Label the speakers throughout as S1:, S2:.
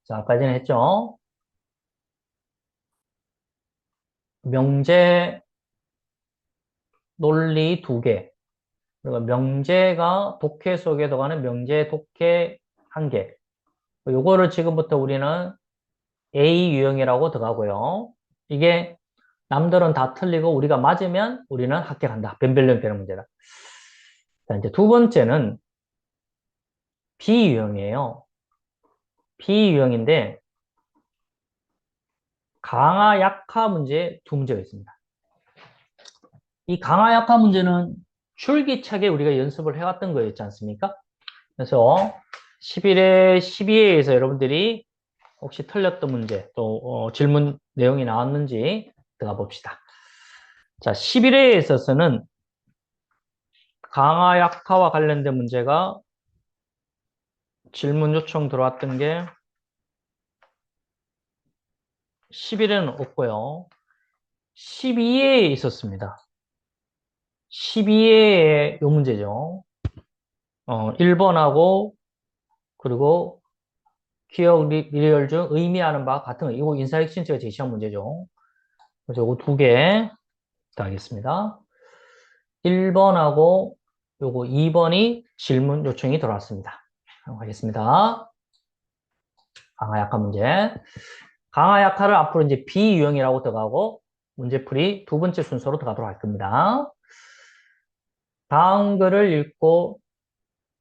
S1: 자, 아까 전에 했죠? 명제 논리 두 개. 그리고 명제가 독해 속에 들어가는 명제 독해 한 개. 요거를 지금부터 우리는 A 유형이라고 들어가고요. 이게 남들은 다 틀리고 우리가 맞으면 우리는 합격한다. 변별력 되는 문제다. 자, 이제 두 번째는 B 유형이에요. B 유형인데 강화 약화 문제 두 문제가 있습니다. 이 강화 약화 문제는 줄기차게 우리가 연습을 해왔던 거였지 않습니까? 그래서 11회, 12회에서 여러분들이 혹시 틀렸던 문제, 또 질문 내용이 나왔는지 들어가 봅시다. 자, 11회에 있어서는 강화 약화와 관련된 문제가 질문 요청 들어왔던 게 11회는 없고요. 12회에 있었습니다. 12회에 요 문제죠. 1번하고 그리고 기억 리얼 중 의미하는 바와 같은 거. 이거 인사혁신체가 제시한 문제죠. 그래서 요거 두 개 하겠습니다. 1번하고 요거 2번이 질문 요청이 들어왔습니다. 하겠습니다. 강화 약화 문제. 강화 약화를 앞으로 이제 B 유형이라고 들어가고 문제풀이 두 번째 순서로 들어가도록 할 겁니다. 다음 글을 읽고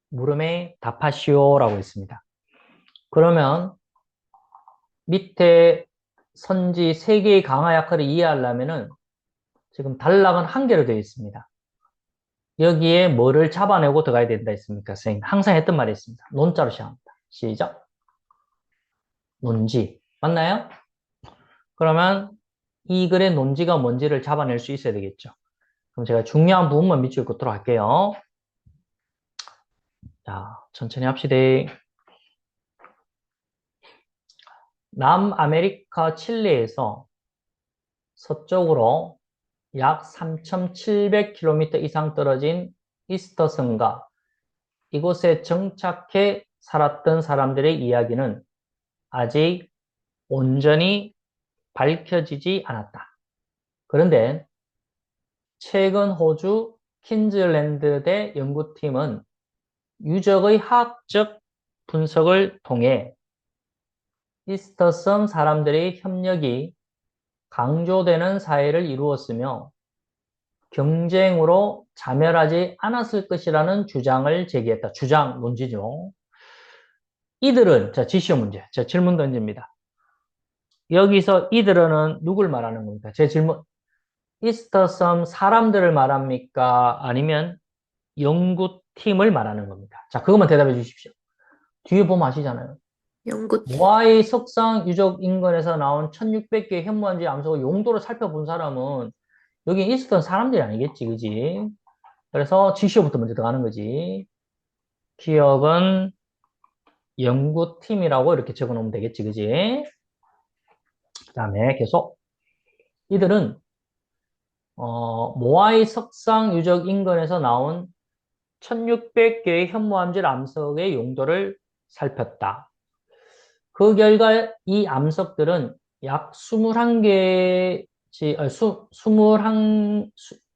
S1: 물음에 답하시오라고 있습니다. 그러면 밑에 선지 3개의 강화 약화를 이해하려면은 지금 단락은 한 개로 되어 있습니다. 여기에 뭐를 잡아내고 들어가야 된다 했습니까? 선생님 항상 했던 말이 있습니다. 논자로 시작합니다. 시작. 논지. 맞나요? 그러면 이 글의 논지가 뭔지를 잡아낼 수 있어야 되겠죠. 그럼 제가 중요한 부분만 밑줄 긋도록 할게요. 자, 천천히 합시다. 남아메리카 칠레에서 서쪽으로 약 3,700km 이상 떨어진 이스터성과 이곳에 정착해 살았던 사람들의 이야기는 아직 온전히 밝혀지지 않았다. 그런데 최근 호주 퀸즐랜드대 연구팀은 유적의 화학적 분석을 통해 이스터섬 사람들의 협력이 강조되는 사회를 이루었으며 경쟁으로 자멸하지 않았을 것이라는 주장을 제기했다. 주장, 논지죠. 이들은, 자, 지시어 문제. 자, 질문 던집니다. 여기서 이들은 누굴 말하는 겁니까? 제 질문, 이스터섬 사람들을 말합니까? 아니면 연구팀을 말하는 겁니까? 자, 그것만 대답해 주십시오. 뒤에 보면 아시잖아요.
S2: 연구팀.
S1: 모아이 석상 유적 인근에서 나온 1600개의 현무암지 암석을 용도로 살펴본 사람은 여기 있었던 사람들이 아니겠지, 그지? 그래서 지시어부터 먼저 들어가는 거지. 기억은 연구팀이라고 이렇게 적어 놓으면 되겠지, 그지? 그 다음에 계속. 이들은, 모아이 석상 유적 인근에서 나온 1600개의 현무암질 암석의 용도를 살폈다. 그 결과 이 암석들은 약 21개,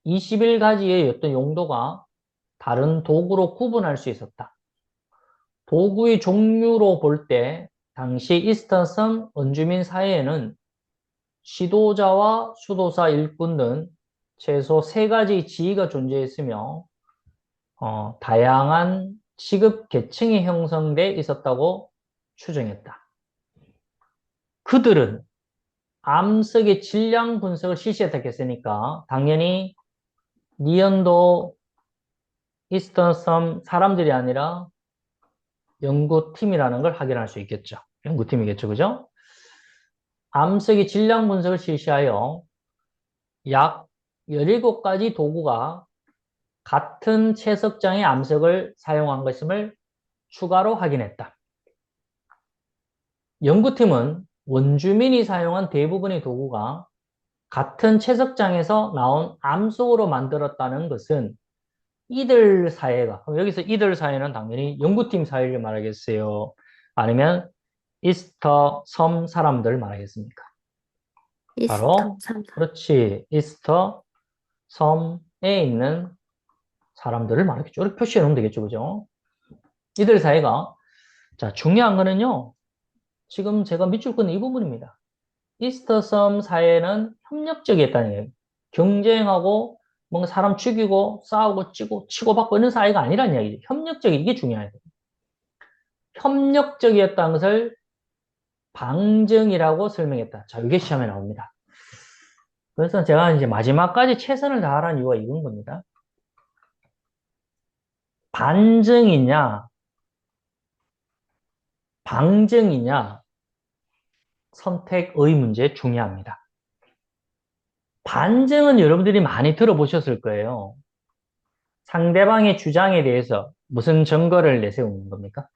S1: 21가지의 어떤 용도가 다른 도구로 구분할 수 있었다. 도구의 종류로 볼 때 당시 이스턴섬 원주민 사회에는 지도자와 수도사 일꾼 등 최소 3가지 지위가 존재했으며 다양한 직업 계층이 형성돼 있었다고 추정했다. 그들은 암석의 질량 분석을 실시했다 했으니까 당연히 니언도 이스턴섬 사람들이 아니라 연구팀이라는 걸 확인할 수 있겠죠. 연구팀이겠죠, 그죠? 암석의 질량 분석을 실시하여 약 17가지 도구가 같은 채석장의 암석을 사용한 것임을 추가로 확인했다. 연구팀은 원주민이 사용한 대부분의 도구가 같은 채석장에서 나온 암석으로 만들었다는 것은 이들 사이가, 그럼 여기서 이들 사이는 당연히 연구팀 사이를 말하겠어요? 아니면 이스터 섬 사람들 말하겠습니까? 바로,
S2: 이스터 삼사.
S1: 그렇지. 이스터 섬에 있는 사람들을 말하겠죠. 이렇게 표시해 놓으면 되겠죠. 그죠? 이들 사이가, 자, 중요한 거는요. 지금 제가 밑줄 긋는 이 부분입니다. 이스터 섬 사회는 협력적이었다는 얘기예요. 경쟁하고 뭔가 사람 죽이고 싸우고 찌고 치고받고 이런 사회가 아니라는 이야기죠. 협력적이 이게 중요해요. 협력적이었다는 것을 방정이라고 설명했다. 자, 이게 시험에 나옵니다. 그래서 제가 이제 마지막까지 최선을 다하라는 이유가 이건 겁니다. 반증이냐, 방증이냐, 선택의 문제 중요합니다. 반증은 여러분들이 많이 들어보셨을 거예요. 상대방의 주장에 대해서 무슨 증거를 내세우는 겁니까?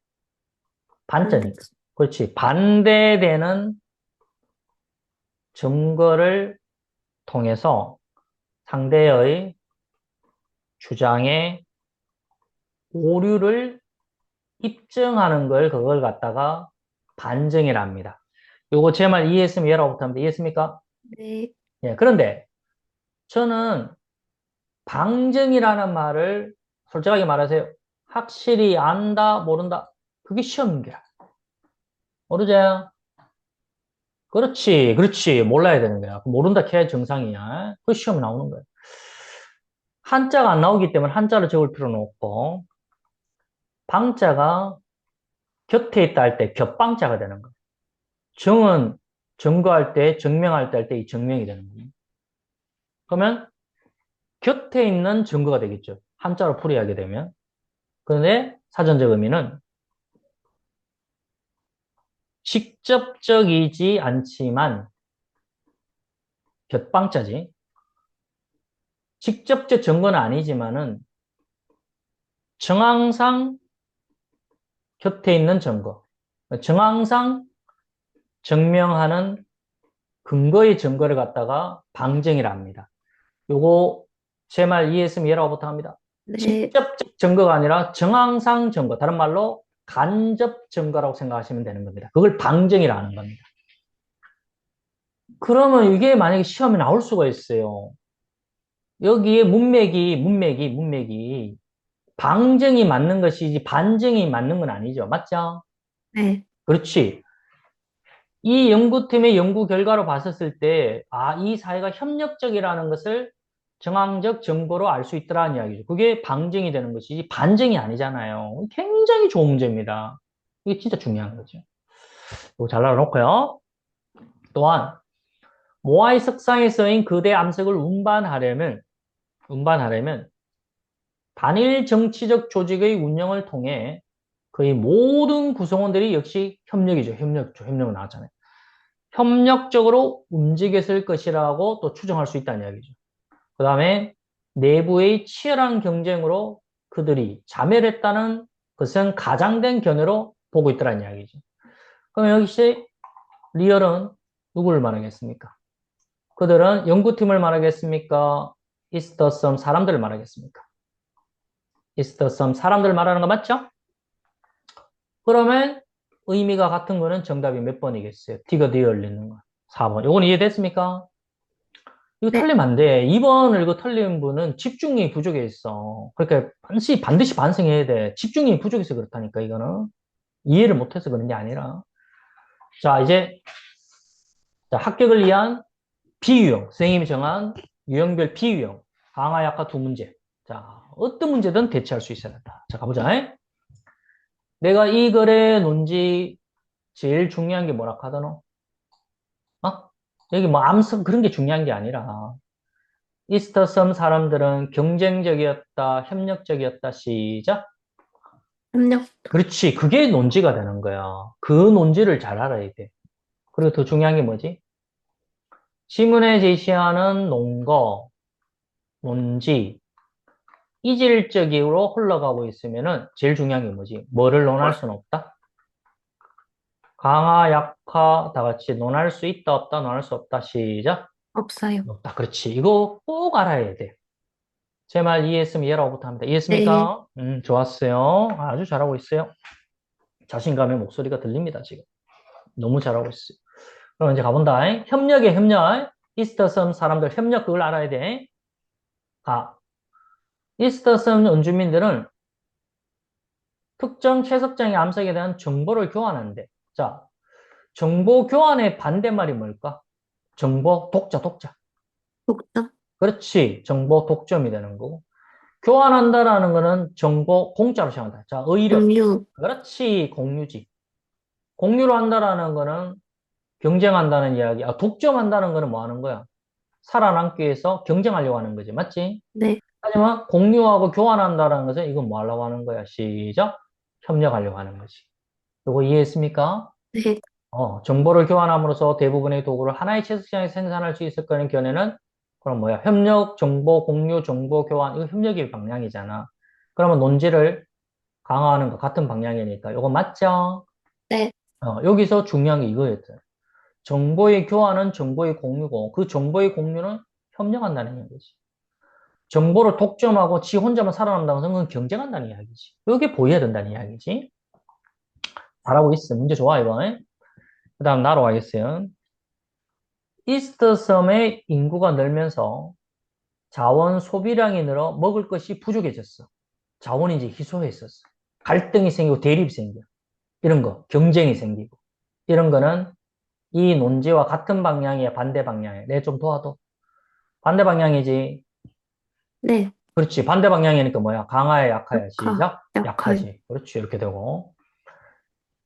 S2: 반대.
S1: 반자니까. 그렇지. 반대되는 증거를 통해서 상대의 주장의 오류를 입증하는 걸 그걸 갖다가 반증이랍니다. 요거 제 말 이해했으면 얘라고 못합니다. 이해했습니까?
S2: 네.
S1: 예, 그런데 저는 방증이라는 말을 솔직하게 말하세요. 확실히 안다, 모른다. 그게 시험입니다. 모르지? 그렇지, 그렇지. 몰라야 되는 거야. 모른다 캐야 정상이야. 그 시험에 나오는 거야. 한자가 안 나오기 때문에 한자를 적을 필요는 없고, 방자가 곁에 있다 할 때 곁방자가 되는 거야. 정은 증거할 때, 증명할 때 할 때 이 증명이 되는 거야. 그러면 곁에 있는 증거가 되겠죠. 한자로 풀이하게 되면. 그런데 사전적 의미는 직접적이지 않지만 곁방자지. 직접적 증거는 아니지만은 정황상 곁에 있는 증거. 정황상 증명하는 근거의 증거를 갖다가 방증이라 합니다. 요거 제 말 이해했으면 이해라고 부탁합니다.
S2: 네.
S1: 직접적 증거가 아니라 정황상 증거, 다른 말로 간접 증거라고 생각하시면 되는 겁니다. 그걸 방증이라는 겁니다. 그러면 이게 만약에 시험에 나올 수가 있어요. 여기에 문맥이 방증이 맞는 것이지 반증이 맞는 건 아니죠. 맞죠?
S2: 네.
S1: 그렇지. 이 연구팀의 연구 결과로 봤었을 때, 아, 이 사회가 협력적이라는 것을 정황적 증거로 알 수 있더라는 이야기죠. 그게 방증이 되는 것이지 반증이 아니잖아요. 굉장히 좋은 문제입니다. 이게 진짜 중요한 거죠. 이거 잘 알아놓고요. 또한, 모아의 석상에 쓰인 그대 암석을 운반하려면 단일 정치적 조직의 운영을 통해 거의 모든 구성원들이 역시 협력이죠. 협력은 나왔잖아요. 협력적으로 움직였을 것이라고 또 추정할 수 있다는 이야기죠. 그 다음에 내부의 치열한 경쟁으로 그들이 자멸했다는 것은 가장된 견해로 보고 있다는 이야기죠. 그럼 역시 리얼은 누구를 말하겠습니까? 그들은 연구팀을 말하겠습니까? 이스터섬 사람들을 말하겠습니까? 이스터섬 사람들 말하는 거 맞죠? 그러면 의미가 같은 거는 정답이 몇 번이겠어요? T가 되어 열리는 거. 4번. 요건 이해됐습니까? 이거
S2: 네.
S1: 틀리면 안 돼. 2번을 이거 틀린 분은 집중력이 부족해 있어. 그러니까 반드시 반성해야 돼. 집중력이 부족해서 그렇다니까, 이거는. 이해를 못해서 그런 게 아니라. 자, 이제, 자, 합격을 위한 비유형. 선생님이 정한 유형별 비유형. 강화, 약화 두 문제. 자, 어떤 문제든 대체할 수 있어야 된다. 자, 가보자. 내가 이 글의 논지 제일 중요한 게 뭐라 하더노? 어? 여기 뭐 암석 그런 게 중요한 게 아니라 이스터섬 사람들은 경쟁적이었다, 협력적이었다, 시작.
S2: 협력.
S1: 그렇지. 그게 논지가 되는 거야. 그 논지를 잘 알아야 돼. 그리고 더 중요한 게 뭐지? 지문에 제시하는 논거, 논지, 이질적으로 흘러가고 있으면은 제일 중요한 게 뭐지? 뭐를 논할 수는 없다? 강하, 약하, 다 같이 논할 수 있다, 없다, 논할 수 없다, 시작.
S2: 없어요.
S1: 없다. 그렇지. 이거 꼭 알아야 돼. 제 말 이해했으면 예라고부터 합니다.
S2: 네.
S1: 이해했습니까? 좋았어요. 아주 잘하고 있어요. 자신감의 목소리가 들립니다, 지금. 너무 잘하고 있어요. 그럼 이제 가본다. 협력의 협력. 이스터섬 사람들 협력 그걸 알아야 돼. 가. 이스터섬 원주민들은 특정 채석장의 암석에 대한 정보를 교환하는데. 자, 정보 교환의 반대말이 뭘까? 정보 독자, 독자.
S2: 독점.
S1: 그렇지. 정보 독점이 되는 거고. 교환한다라는 거는 정보 공짜로 시작한다. 자, 의력.
S2: 공유.
S1: 그렇지. 공유지. 공유로 한다라는 거는 경쟁한다는 이야기. 아, 독점한다는 거는 뭐 하는 거야? 살아남기 위해서 경쟁하려고 하는 거지. 맞지?
S2: 네.
S1: 하지만 공유하고 교환한다는 것은 이건 뭐 하려고 하는 거야? 시작. 협력하려고 하는 거지. 이거 이해했습니까?
S2: 네.
S1: 정보를 교환함으로써 대부분의 도구를 하나의 채식장에서 생산할 수 있을 거는 견해는 그럼 뭐야? 협력, 정보 공유, 정보 교환. 이거 협력의 방향이잖아. 그러면 논지를 강화하는 거 같은 방향이니까. 이거 맞죠?
S2: 네.
S1: 여기서 중요한 게 이거였어요. 정보의 교환은 정보의 공유고 그 정보의 공유는 협력한다는 얘기지. 정보를 독점하고 지 혼자만 살아남는다는 것은 그건 경쟁한다는 이야기지. 이게 보여야 된다는 이야기지. 잘하고 있어. 문제 좋아, 이거. 그 다음 나로 가겠어요. 이스트 섬의 인구가 늘면서 자원 소비량이 늘어 먹을 것이 부족해졌어. 자원이 이제 희소해졌어. 갈등이 생기고 대립이 생겨. 이런 거, 경쟁이 생기고. 이런 거는 이 논지와 같은 방향이야, 반대 방향이야. 내 좀 도와도. 반대 방향이지.
S2: 네.
S1: 그렇지. 반대 방향이니까 뭐야? 강하야, 약하야.
S2: 약하.
S1: 시작.
S2: 약할.
S1: 약하지. 그렇지. 이렇게 되고.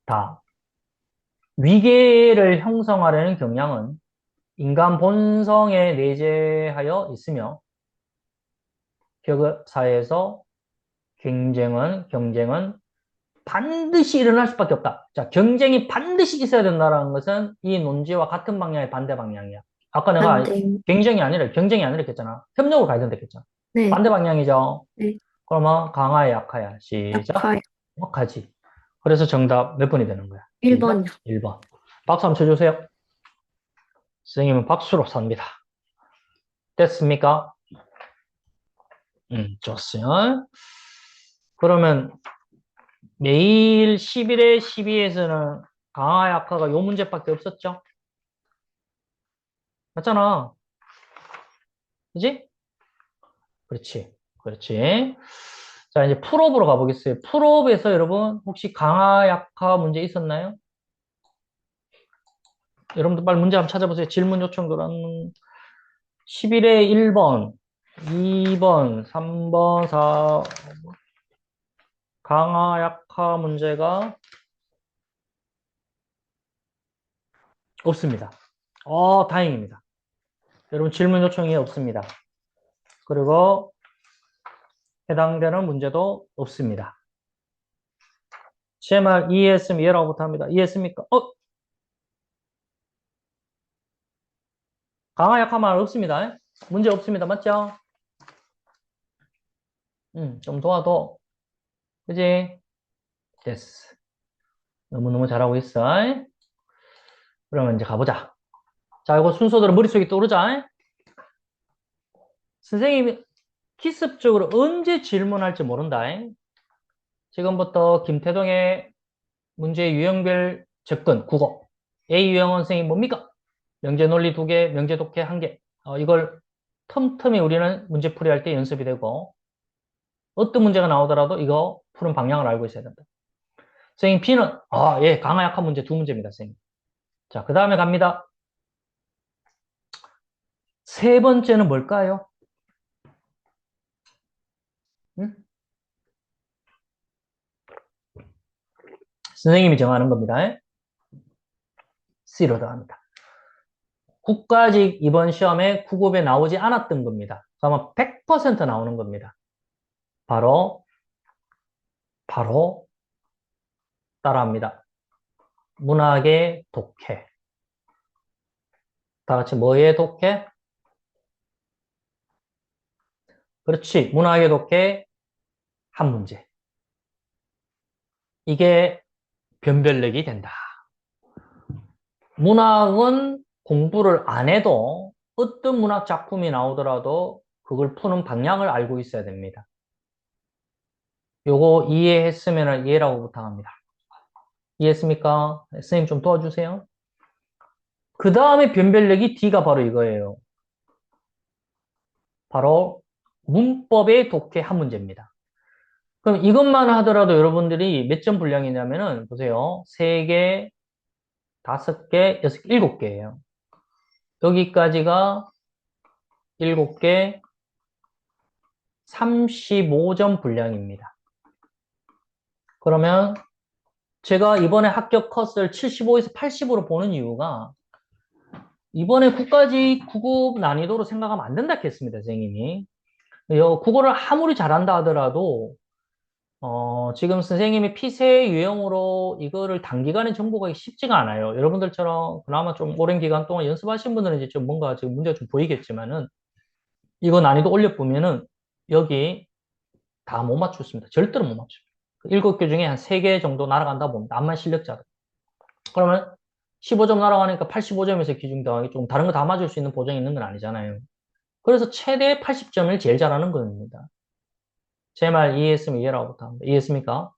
S1: 다. 위계를 형성하려는 경향은 인간 본성에 내재하여 있으며, 격 사회에서 경쟁은 반드시 일어날 수밖에 없다. 자, 경쟁이 반드시 있어야 된다는 것은 이 논지와 같은 방향의 반대 방향이야. 아까 내가
S2: 반대.
S1: 경쟁이 아니라 했잖아. 협력으로 가야 된다 했잖아.
S2: 네.
S1: 반대 방향이죠.
S2: 네.
S1: 그러면 강하야, 약하야. 시작.
S2: 약할.
S1: 약하지. 그래서 정답 몇 번이 되는 거야? 시작.
S2: 1번이요.
S1: 1번. 박수 한번 쳐주세요. 선생님은 박수로 삽니다. 됐습니까? 좋았어요. 그러면 매일 11회 12에서는 강화 약화가 요 문제밖에 없었죠? 맞잖아. 그지? 그렇지. 그렇지. 자, 이제 풀업으로 가보겠어요. 풀업에서 여러분, 혹시 강화 약화 문제 있었나요? 여러분들 빨리 문제 한번 찾아보세요. 질문 요청 그런 11회 1번, 2번, 3번, 4, 강화 약화 문제가 없습니다. 다행입니다. 여러분 질문 요청이 없습니다. 그리고 해당되는 문제도 없습니다. 제 말 이해했으면 이해라고부터 합니다. 이해했습니까? 강화 약화 말 없습니다. 문제 없습니다. 맞죠? 좀 도와도. 그지? 됐어. 너무너무 잘하고 있어. 그러면 이제 가보자. 자, 이거 순서대로 머릿속에 떠오르자. 선생님이 기습적으로 언제 질문할지 모른다. 지금부터 김태동의 문제 유형별 접근, 국어. A 유형은 선생님 뭡니까? 명제 논리 2개, 명제 독해 1개. 이걸 틈틈이 우리는 문제 풀이할 때 연습이 되고, 어떤 문제가 나오더라도 이거 푸는 방향을 알고 있어야 된다. 선생님 B는, 예, 강화 약한 문제 2문제입니다, 선생님. 자, 그 다음에 갑니다. 세 번째는 뭘까요? 응? 선생님이 정하는 겁니다. C로 들어갑니다. 국가직 이번 시험에 9급에 나오지 않았던 겁니다. 그러면 100% 나오는 겁니다. 바로 따라합니다. 문학의 독해. 다 같이 뭐의 독해? 그렇지. 문학의 독해 한 문제. 이게 변별력이 된다. 문학은 공부를 안 해도 어떤 문학 작품이 나오더라도 그걸 푸는 방향을 알고 있어야 됩니다. 요거 이해했으면 이해라고 부탁합니다. 이해했습니까? 선생님 좀 도와주세요. 그 다음에 변별력이 D가 바로 이거예요. 바로 문법의 독해 한 문제입니다. 그럼 이것만 하더라도 여러분들이 몇 점 분량이냐면은 보세요. 3개, 5개, 6개, 7개예요. 여기까지가 7개, 35점 분량입니다. 그러면 제가 이번에 합격 컷을 75에서 80으로 보는 이유가 이번에 국가직 9급 난이도로 생각하면 안 된다 했습니다, 선생님이. 국어를 아무리 잘한다 하더라도 지금 선생님이 피세 유형으로 이거를 단기간에 정복하기 쉽지가 않아요. 여러분들처럼 그나마 좀 오랜 기간 동안 연습하신 분들은 이제 좀 뭔가 지금 문제가 좀 보이겠지만은 이거 난이도 올려보면은 여기 다 못 맞췄습니다. 절대로 못 맞춥니다. 7개 중에 한 3개 정도 날아간다 봅니다. 암만 실력자로. 그러면 15점 날아가니까 85점에서 기준당하기 조금 다른 거 다 맞을 수 있는 보장이 있는 건 아니잖아요. 그래서 최대 80점을 제일 잘하는 겁니다. 제 말 이해했으면 이해라고 부탁합니다. 이해했습니까?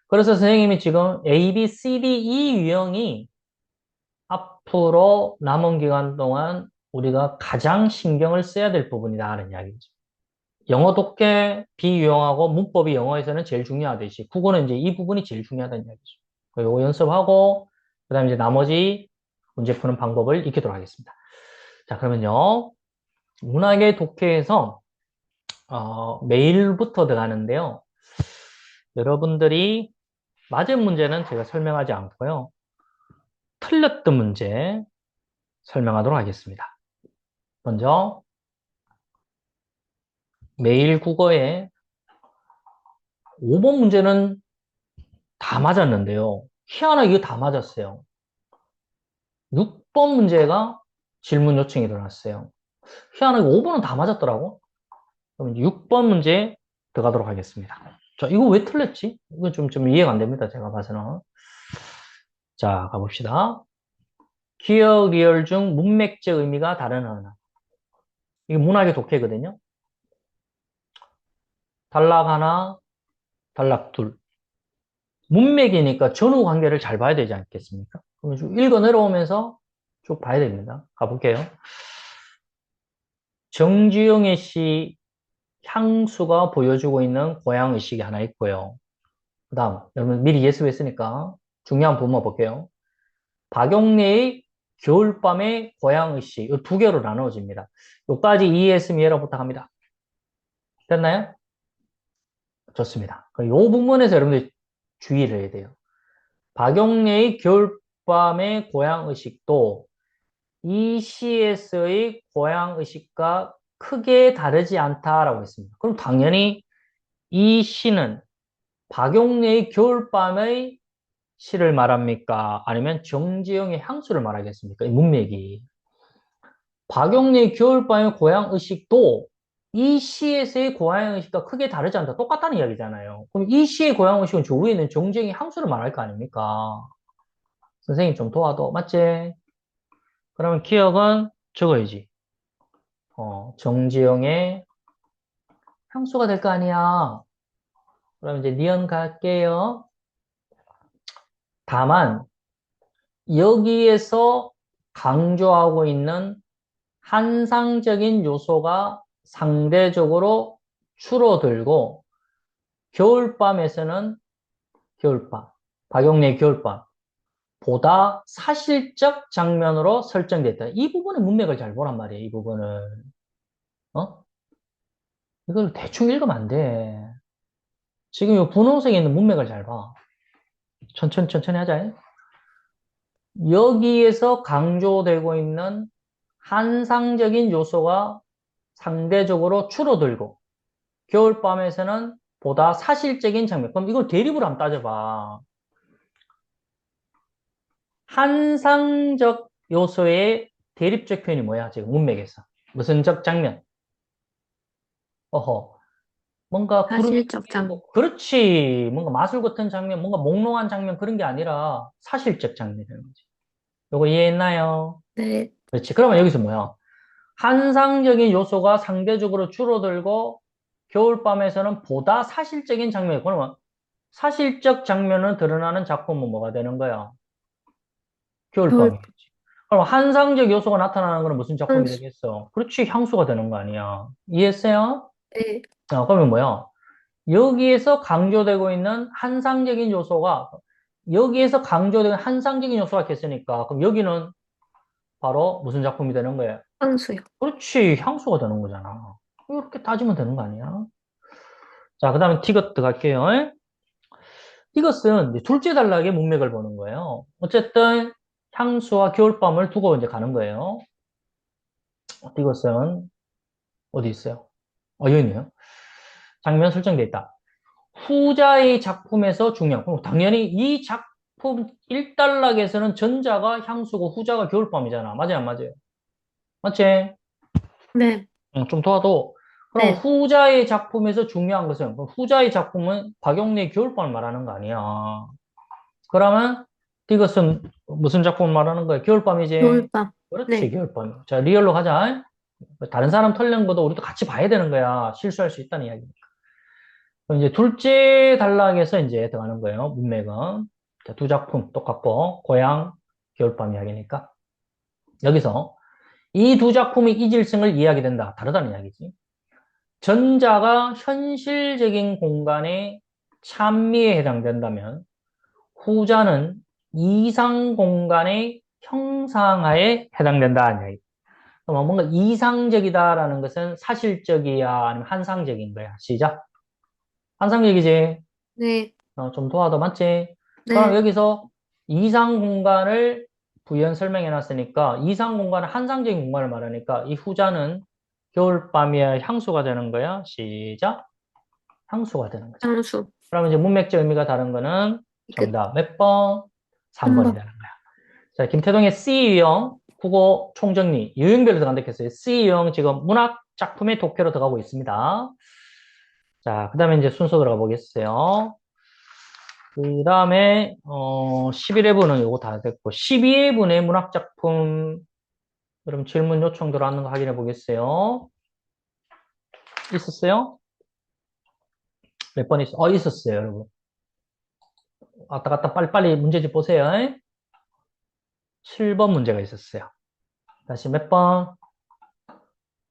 S1: 그래서 선생님이 지금 A, B, C, D, E 유형이 앞으로 남은 기간 동안 우리가 가장 신경을 써야 될 부분이다 하는 이야기죠. 영어 독해 비유형하고 문법이 영어에서는 제일 중요하듯이 국어는 이제 이 부분이 제일 중요하다는 이야기죠. 요거 연습하고 그다음에 이제 나머지 문제 푸는 방법을 익히도록 하겠습니다. 자, 그러면요. 문학의 독해에서 매일부터 들어가는데요. 여러분들이 맞은 문제는 제가 설명하지 않고요. 틀렸던 문제 설명하도록 하겠습니다. 먼저 매일 국어의 5번 문제는 다 맞았는데요. 희한하게 이거 다 맞았어요. 6번 문제가 질문 요청이 들어왔어요. 희한하게 5번은 다 맞았더라고. 그럼 6번 문제 들어가도록 하겠습니다. 자, 이거 왜 틀렸지? 이거 좀 이해가 안 됩니다. 제가 봐서는. 자, 가봅시다. 기억, 리얼 중 문맥적 의미가 다른 하나. 이게 문학의 독해거든요. 단락 하나, 단락 둘. 문맥이니까 전후 관계를 잘 봐야 되지 않겠습니까? 그럼 쭉 읽어 내려오면서 쭉 봐야 됩니다. 가볼게요. 정주영의 시 향수가 보여주고 있는 고향의식이 하나 있고요. 그 다음, 여러분 미리 예습했으니까 중요한 부분만 볼게요. 박용래의 겨울밤의 고향의식, 이 두 개로 나누어집니다. 여기까지 이해했으면 이해라 부탁합니다. 됐나요? 좋습니다. 이 부분에서 여러분들 주의를 해야 돼요. 박용래의 겨울밤의 고향의식도 이 시에서의 고향의식과 크게 다르지 않다라고 했습니다. 그럼 당연히 이 시는 박용래의 겨울밤의 시를 말합니까? 아니면 정지영의 향수를 말하겠습니까? 이 문맥이. 박용래의 겨울밤의 고향의식도 이 시에서의 고향의식과 크게 다르지 않다. 똑같다는 이야기잖아요. 그럼 이 시의 고향의식은 저 위에 있는 정지영의 향수를 말할 거 아닙니까? 선생님 좀 도와도 맞지? 그러면 기억은 적어야지. 정지영의 향수가 될 거 아니야. 그럼 이제 니은 갈게요. 다만 여기에서 강조하고 있는 한상적인 요소가 상대적으로 줄어들고 겨울밤에서는 겨울밤, 박용래 겨울밤 보다 사실적 장면으로 설정됐다. 이 부분의 문맥을 잘 보란 말이에요. 이 부분을. 어? 이걸 대충 읽으면 안 돼. 지금 이 분홍색에 있는 문맥을 잘 봐. 천천히 하자. 여기에서 강조되고 있는 한상적인 요소가 상대적으로 줄어들고 겨울밤에서는 보다 사실적인 장면. 그럼 이걸 대립으로 한번 따져봐. 한상적 요소의 대립적 표현이 뭐야? 지금 문맥에서. 무슨 적 장면? 어허. 뭔가 구름이
S2: 사실적
S1: 끼는
S2: 장.
S1: 거. 그렇지. 뭔가 마술 같은 장면, 뭔가 몽롱한 장면 그런 게 아니라 사실적 장면이라는 거지. 요거 이해했나요?
S2: 네.
S1: 그렇지. 그러면 여기서 뭐야? 환상적인 요소가 상대적으로 줄어들고 겨울밤에서는 보다 사실적인 장면. 그러면 사실적 장면은 드러나는 작품은 뭐가 되는 거야?
S2: 겨울,
S1: 겨울밤이겠지. 그럼 환상적 요소가 나타나는 건 무슨 작품이
S2: 향수.
S1: 되겠어? 그렇지, 향수가 되는 거 아니야. 이해했어요?
S2: 네.
S1: 그러면 뭐야? 여기에서 강조되고 있는 환상적인 요소가, 여기에서 강조되는 환상적인 요소가 있으니까, 그럼 여기는 바로 무슨 작품이 되는 거예요?
S2: 향수요.
S1: 그렇지, 향수가 되는 거잖아. 이렇게 따지면 되는 거 아니야? 자, 그 다음에 티귿 들어갈게요. 이것은 이제 둘째 단락의 문맥을 보는 거예요. 어쨌든 향수와 겨울밤을 두고 이제 가는 거예요. 이것은 어디 있어요? 여기 있네요. 장면 설정돼 있다. 후자의 작품에서 중요한, 그럼 당연히 이 작품 1단락에서는 전자가 향수고 후자가 겨울밤이잖아. 맞아요, 안 맞아요? 맞지?
S2: 네.
S1: 좀 도와도. 그럼
S2: 네.
S1: 후자의 작품에서 중요한 것은, 그럼 후자의 작품은 박용래의 겨울밤을 말하는 거 아니야. 그러면 이것은 무슨 작품을 말하는 거야? 겨울밤이지?
S2: 겨울밤.
S1: 그렇지,
S2: 네.
S1: 겨울밤. 자, 리얼로 가자. 다른 사람 털는 것도 우리도 같이 봐야 되는 거야. 실수할 수 있다는 이야기. 그럼 이제 둘째 단락에서 이제 들어가는 거예요. 문맥은. 자, 두 작품 똑같고, 고향, 겨울밤 이야기니까. 여기서 이 두 작품의 이질성을 이해하게 된다. 다르다는 이야기지. 전자가 현실적인 공간의 찬미에 해당된다면, 후자는 이상 공간의 형상화에 해당된다는 이야기. 그럼 뭔가 이상적이다라는 것은 사실적이야, 아니면 환상적인 거야. 시작. 환상적이지?
S2: 네.
S1: 좀 도와도 맞지? 그럼
S2: 네.
S1: 여기서 이상 공간을 부연 설명해 놨으니까 이상 공간은 환상적인 공간을 말하니까 이 후자는 겨울밤이야 향수가 되는 거야. 시작. 향수가 되는 거죠.
S2: 향수.
S1: 그러면 이제 문맥적 의미가 다른 거는
S2: 끝.
S1: 정답 몇 번? 3번이
S2: 3번.
S1: 되는 거야. 자, 김태동의 C 유형 국어 총정리 유형별로 들어간다 했어요. C 유형 지금 문학 작품의 독해로 들어가고 있습니다. 자, 그 다음에 이제 순서 들어가 보겠어요. 그 다음에 11회분은 요거 다 됐고 12회분의 문학작품 그럼 질문 요청 들어왔는 거 확인해 보겠어요. 있었어요? 몇 번 있어? 있었어요, 여러분. 왔다 갔다 빨리빨리 문제집 보세요. 7번 문제가 있었어요. 다시 몇 번?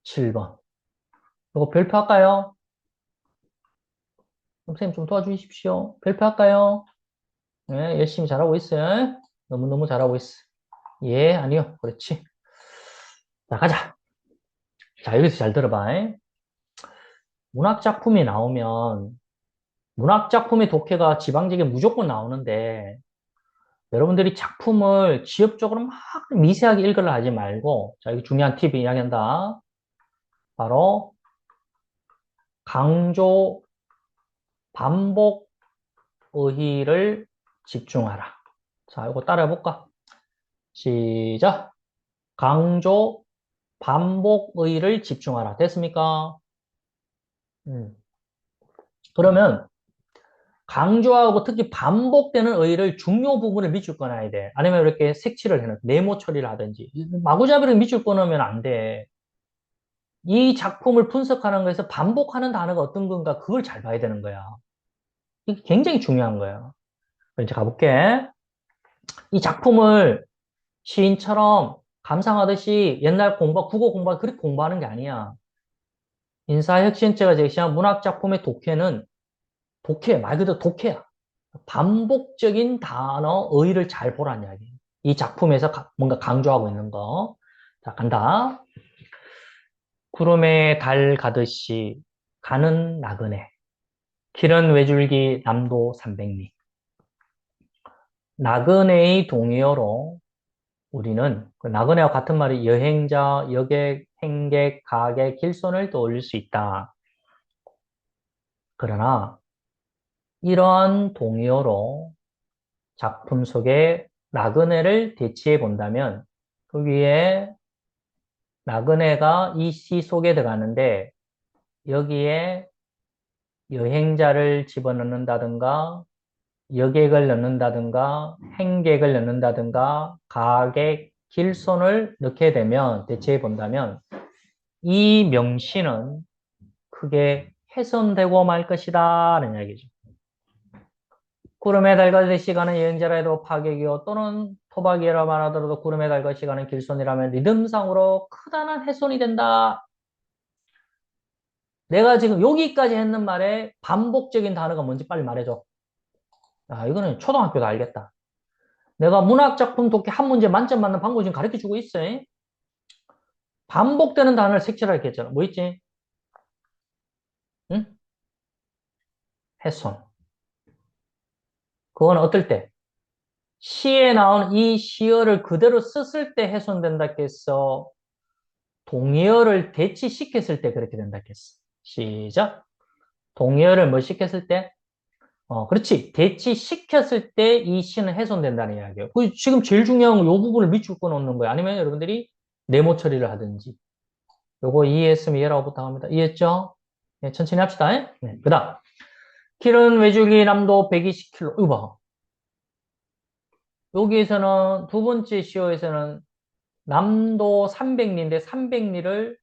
S1: 7번. 이거 별표할까요? 선생님 좀 도와주십시오. 별표할까요? 네, 열심히 잘하고 있어요. 너무너무 잘하고 있어. 예, 아니요. 그렇지. 자, 가자. 자, 여기서 잘 들어봐. 문학작품이 나오면 문학작품의 독해가 지방직에 무조건 나오는데 여러분들이 작품을 지엽적으로 막 미세하게 읽으려 하지 말고 자, 여기 중요한 팁이 이야기한다. 바로 강조, 반복, 의의를 집중하라. 자, 이거 따라해볼까? 시작. 강조, 반복, 의의를 집중하라. 됐습니까? 음. 그러면 강조하고 특히 반복되는 의의를 중요 부분에 밑줄 꺼놔야 돼. 아니면 이렇게 색칠을 해놓, 네모 처리를 하든지. 마구잡이로 밑줄 꺼놓으면 안 돼. 이 작품을 분석하는 거에서 반복하는 단어가 어떤 건가, 그걸 잘 봐야 되는 거야. 이게 굉장히 중요한 거야. 이제 가볼게. 이 작품을 시인처럼 감상하듯이 옛날 국어 공부, 그렇게 공부하는 게 아니야. 인사혁신체가 제시한 문학작품의 독해는 독해, 말 그대로 독해야. 반복적인 단어, 어휘를 잘 보라는 이야기. 이 작품에서 뭔가 강조하고 있는 거. 자, 간다. 구름에 달 가듯이 가는 나그네. 길은 외줄기 남도 300리. 나그네의 동의어로 우리는 그 나그네와 같은 말이 여행자, 여객, 행객, 가객, 길손을 떠올릴 수 있다. 그러나 이러한 동의어로 작품 속에 나그네를 대치해 본다면 그 위에 나그네가 이 시 속에 들어가는데 여기에 여행자를 집어넣는다든가 여객을 넣는다든가 행객을 넣는다든가 가객, 길손을 넣게 되면 대체해 본다면 이 명시는 크게 훼손되고 말 것이다 라는 이야기죠. 구름에 달가듯이 시간은 여행자라 해도 파격이요 또는 토박이라 말하더라도 구름에 달가듯이 시간은 길손이라면 리듬상으로 크다는 훼손이 된다. 내가 지금 여기까지 했는 말에 반복적인 단어가 뭔지 빨리 말해줘. 아, 이거는 초등학교도 알겠다. 내가 문학작품 독해 한 문제 만점 맞는 방법 지금 가르쳐주고 있어. 반복되는 단어를 색칠하게 했잖아. 뭐 있지? 응? 훼손. 그건 어떨 때? 시에 나온 이 시어를 그대로 썼을 때 훼손된다 했어. 동의어를 대치시켰을 때 그렇게 된다 했어. 시작. 동의어를 뭐 시켰을 때? 그렇지. 대치시켰을 때 이 시는 훼손된다는 이야기예요. 지금 제일 중요한 건 이 부분을 밑줄 끊어놓는 거예요. 아니면 여러분들이 네모 처리를 하든지. 요거 이해했으면 이해라고 부탁합니다. 이해했죠? 네, 천천히 합시다. 네, 그 다음. 길은 외줄기 남도 120km. 이거 봐. 여기에서는 두 번째 시어에서는 남도 300리인데 300리를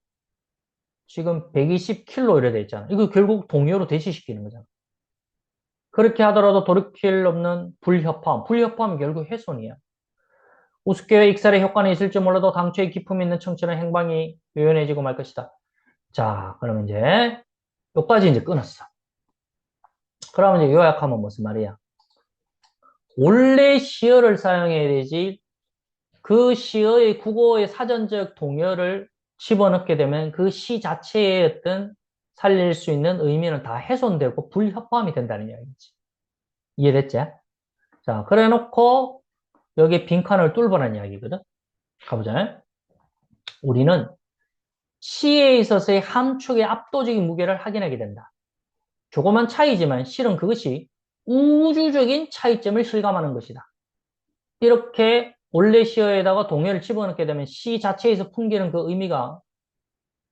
S1: 지금 120km 이래 돼 있잖아. 이거 결국 동의어로 대시시키는 거잖아. 그렇게 하더라도 돌이킬 없는 불협화음. 불협화음이 결국 훼손이야. 우습게 익살의 효과는 있을지 몰라도 당초에 기품 있는 청춘의 행방이 묘연해지고 말 것이다. 자, 그러면 이제 여기까지 이제 끊었어. 그러면 이제 요약하면 무슨 말이야? 원래 시어를 사용해야 되지 그 시어의 국어의 사전적 동의어를 집어넣게 되면 그 시 자체의 어떤 살릴 수 있는 의미는 다 훼손되고 불협화음이 된다는 이야기지. 이해됐지? 자, 그래 놓고 여기 빈칸을 뚫어라는 이야기거든. 가보자. 우리는 시에 있어서의 함축의 압도적인 무게를 확인하게 된다. 조그만 차이지만 실은 그것이 우주적인 차이점을 실감하는 것이다. 이렇게 원래 시어에다가 동의어를 집어넣게 되면 시 자체에서 풍기는 그 의미가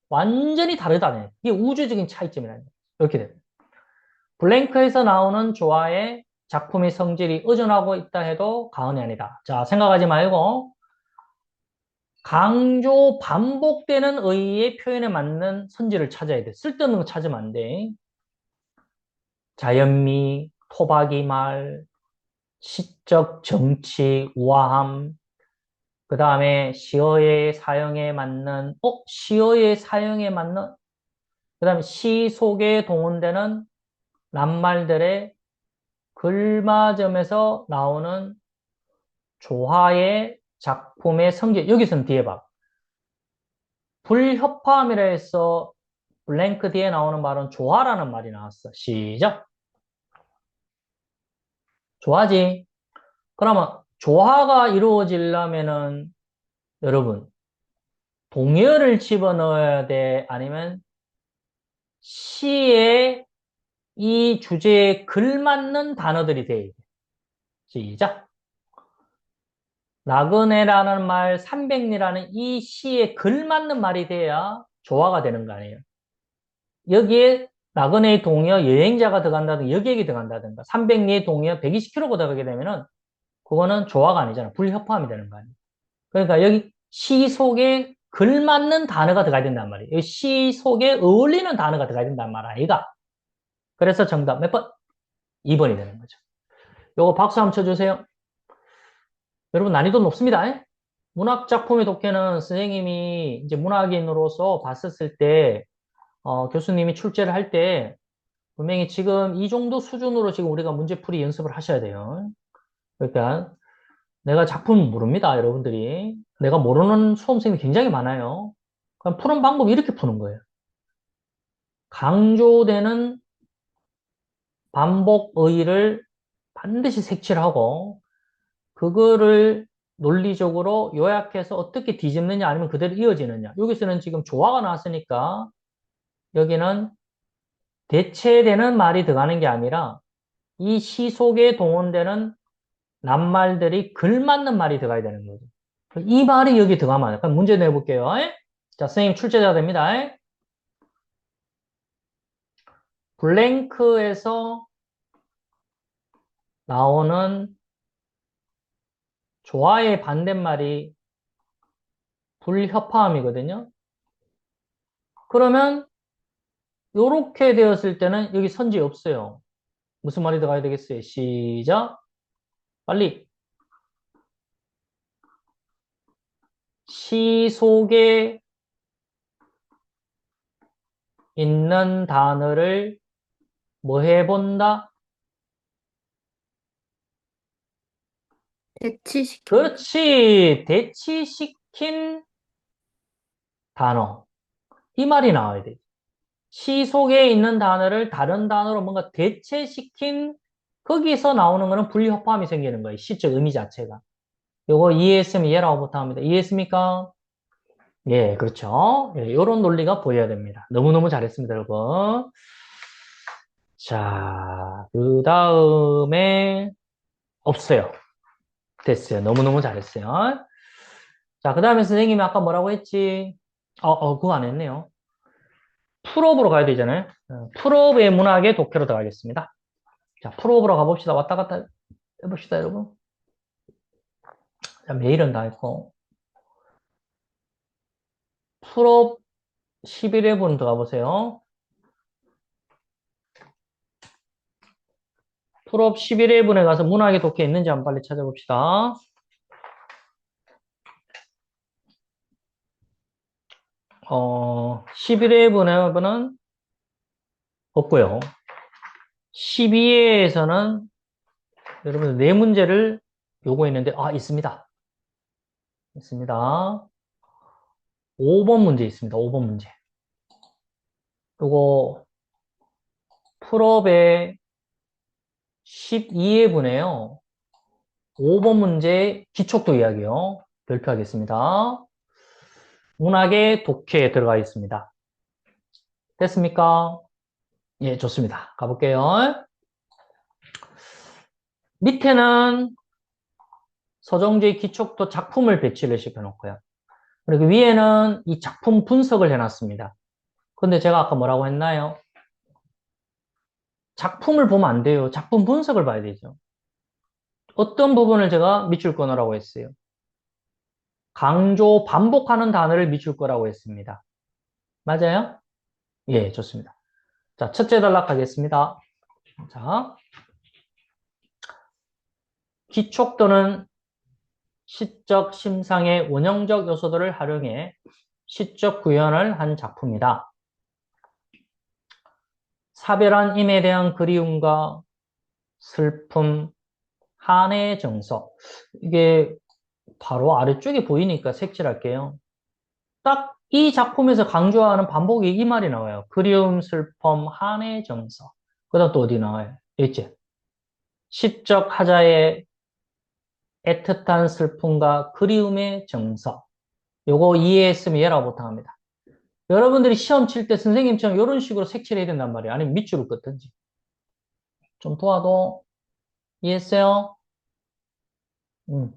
S1: 완전히 다르다네. 이게 우주적인 차이점이라는 거예요. 이렇게 됩니다. 블랭크에서 나오는 조화의 작품의 성질이 의존하고 있다 해도 과언이 아니다. 자, 생각하지 말고 강조 반복되는 의의 표현에 맞는 선지를 찾아야 돼. 쓸데없는 거 찾으면 안 돼. 자연미, 토박이 말, 시적 정치, 우아함, 그 다음에 시어의 사용에 맞는, 시어의 사용에 맞는, 그 다음에 시 속에 동원되는 낱말들의 글마점에서 나오는 조화의 작품의 성질. 여기서는 뒤에 봐. 불협화음이라 해서 블랭크 뒤에 나오는 말은 조화라는 말이 나왔어. 시작. 조화지. 그러면 조화가 이루어지려면은 여러분 동의어를 집어넣어야 돼? 아니면 시에 이 주제에 걸맞는 단어들이 돼야 돼. 시작. 나그네라는 말, 삼백리라는 이 시에 걸맞는 말이 돼야 조화가 되는 거 아니에요. 여기에 나그네의 동의어 여행자가 들어간다든가 여객이 들어간다든가 300리의 동의어 120km가 들어가게 되면은 그거는 조화가 아니잖아. 불협화음이 되는 거 아니에요. 그러니까 여기 시 속에 걸맞는 단어가 들어가야 된단 말이에요. 여기 시 속에 어울리는 단어가 들어가야 된단 말 아이가. 그래서 정답 몇 번? 2번이 되는 거죠. 요거 박수 한번 쳐주세요. 여러분 난이도 높습니다. 문학 작품의 독해는 선생님이 이제 문학인으로서 봤었을 때 교수님이 출제를 할 때 분명히 지금 이 정도 수준으로 지금 우리가 문제풀이 연습을 하셔야 돼요. 그러니까 내가 작품 모릅니다, 여러분들이. 내가 모르는 수험생이 굉장히 많아요. 그럼 푸는 방법이 이렇게 푸는 거예요. 강조되는 반복의의를 반드시 색칠하고 그거를 논리적으로 요약해서 어떻게 뒤집느냐 아니면 그대로 이어지느냐. 여기서는 지금 조화가 나왔으니까 여기는 대체되는 말이 들어가는 게 아니라 이 시 속에 동원되는 낱말들이 걸맞는 말이 들어가야 되는 거죠. 이 말이 여기 들어가면 안 돼. 그럼 문제 내볼게요. 자, 선생님 출제자 됩니다. 블랭크에서 나오는 조화의 반대말이 불협화음이거든요. 그러면 요렇게 되었을 때는 여기 선지 없어요. 무슨 말이 들어가야 되겠어요? 시작. 빨리. 시 속에 있는 단어를 뭐 해본다?
S2: 대치시킨다.
S1: 그렇지. 대치시킨 단어. 이 말이 나와야 돼. 시 속에 있는 단어를 다른 단어로 뭔가 대체시킨 거기서 나오는 거는 분리협화음이 생기는 거예요. 시적 의미 자체가. 요거 이해했으면 얘라고 못합니다. 이해했습니까? 예, 그렇죠. 예, 요런 논리가 보여야 됩니다. 너무너무 잘했습니다, 여러분. 자, 그 다음에 없어요. 됐어요. 너무너무 잘했어요. 자, 그 다음에 선생님이 아까 뭐라고 했지? 그거 안 했네요. 풀업으로 가야 되잖아요. 풀업의 문학의 독해로 들어가겠습니다. 자, 풀업으로 가봅시다. 왔다 갔다 해봅시다, 여러분. 자, 메일은 다 했고. 풀업 11회분 들어가보세요. 풀업 11회분에 가서 문학의 독해 있는지 한번 빨리 찾아봅시다. 11회분에는 없고요. 12회에서는 여러분 네 문제를 요구했는데, 있습니다. 있습니다. 5번 문제 있습니다. 5번 문제. 요거 풀업의 12회분에요. 5번 문제 기촉도 이야기요. 발표하겠습니다. 문학의 독해에 들어가 있습니다. 됐습니까? 예, 좋습니다. 가볼게요. 밑에는 서정주의 기촉도 작품을 배치를 시켜놓고요. 그리고 위에는 이 작품 분석을 해놨습니다. 근데 제가 아까 뭐라고 했나요? 작품을 보면 안 돼요. 작품 분석을 봐야 되죠. 어떤 부분을 제가 밑줄 끊으라고 했어요. 강조, 반복하는 단어를 밑줄 거라고 했습니다. 맞아요? 예, 좋습니다. 자, 첫째 단락 하겠습니다. 자, 기촉도는 시적 심상의 원형적 요소들을 활용해 시적 구현을 한 작품이다. 사별한 임에 대한 그리움과 슬픔, 한의 정서. 이게 바로 아래쪽에 보이니까 색칠할게요. 딱 이 작품에서 강조하는 반복이 이 말이 나와요. 그리움, 슬픔, 한의 정서. 그 다음 또 어디 나와요? 있지? 시적 하자의 애틋한 슬픔과 그리움의 정서. 요거 이해했으면 얘라고 못합니다. 여러분들이 시험 칠 때 선생님처럼 이런 식으로 색칠해야 된단 말이에요. 아니면 밑줄을 긋든지. 좀 도와도 이해했어요? 음,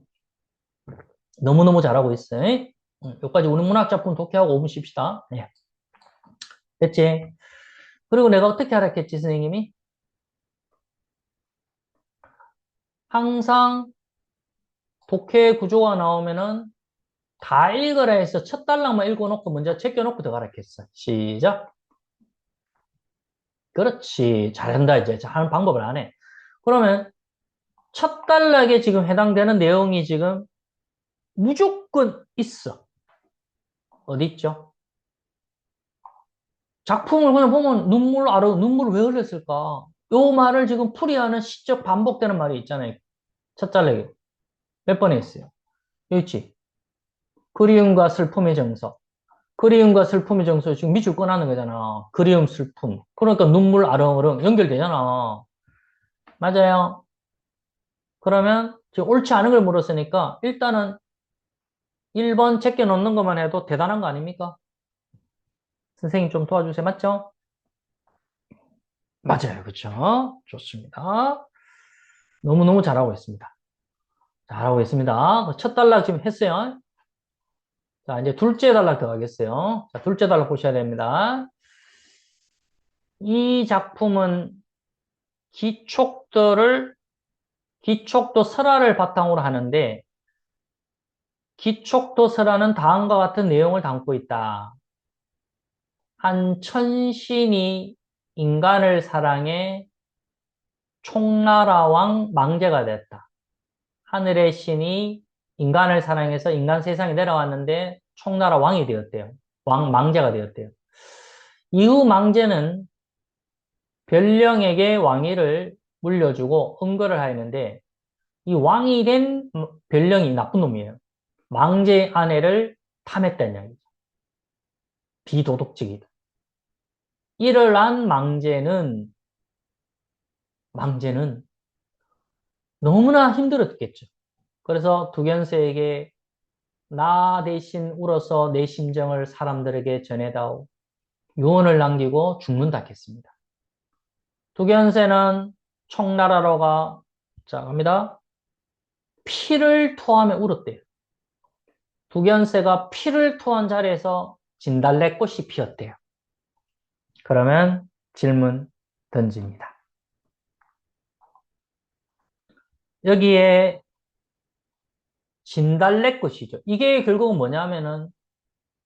S1: 너무너무 잘하고 있어요. 여기까지 우리 문학작품 독해하고 5분 쉽시다. 예. 됐지? 그리고 내가 어떻게 하랬겠지, 선생님이? 항상 독해 구조가 나오면은 다 읽어라 해서 첫 단락만 읽어놓고 먼저 제껴놓고 들어가라 했어. 시작. 그렇지. 잘한다, 이제. 하는 방법을 안 해. 그러면 첫 단락에 지금 해당되는 내용이 지금 무조건 있어. 어디 있죠? 작품을 그냥 보면 눈물을 왜 흘렸을까? 요 말을 지금 풀이하는 시적 반복되는 말이 있잖아요. 첫 단락에. 몇 번에 있어요? 여기 있지. 그리움과 슬픔의 정서. 그리움과 슬픔의 정서 지금 밑줄 꺼내는 거잖아. 그리움, 슬픔. 그러니까 눈물, 아렁아렁 연결되잖아. 맞아요? 그러면 지금 옳지 않은 걸 물었으니까 일단은 1번 제껴 놓는 것만 해도 대단한 거 아닙니까? 선생님 좀 도와주세요. 맞죠? 맞아요. 그렇죠? 좋습니다. 너무너무 잘하고 있습니다. 잘하고 있습니다. 첫 단락 지금 했어요. 자, 이제 둘째 단락 들어가겠어요. 자, 둘째 단락 보셔야 됩니다. 이 작품은 기촉도 설화를 바탕으로 하는데, 기촉도 설화는 다음과 같은 내용을 담고 있다. 한 천신이 인간을 사랑해 총나라 왕 망제가 됐다. 하늘의 신이 인간을 사랑해서 인간 세상에 내려왔는데 총나라 왕이 되었대요. 왕 망제가 되었대요. 이후 망제는 변령에게 왕위를 물려주고 응거를 하였는데 이 왕이 된 변령이 나쁜 놈이에요. 망제의 아내를 탐했다는 이야기죠. 비도덕적이다. 이를 한 망제는 너무나 힘들었겠죠. 그래서 두견세에게 나 대신 울어서 내 심정을 사람들에게 전해다오. 유언을 남기고 죽는다 했습니다. 두견세는 청나라로 자, 갑니다. 피를 토하며 울었대요. 두견세가 피를 토한 자리에서 진달래꽃이 피었대요. 그러면 질문 던집니다. 여기에 진달래꽃이죠. 이게 결국은 뭐냐면은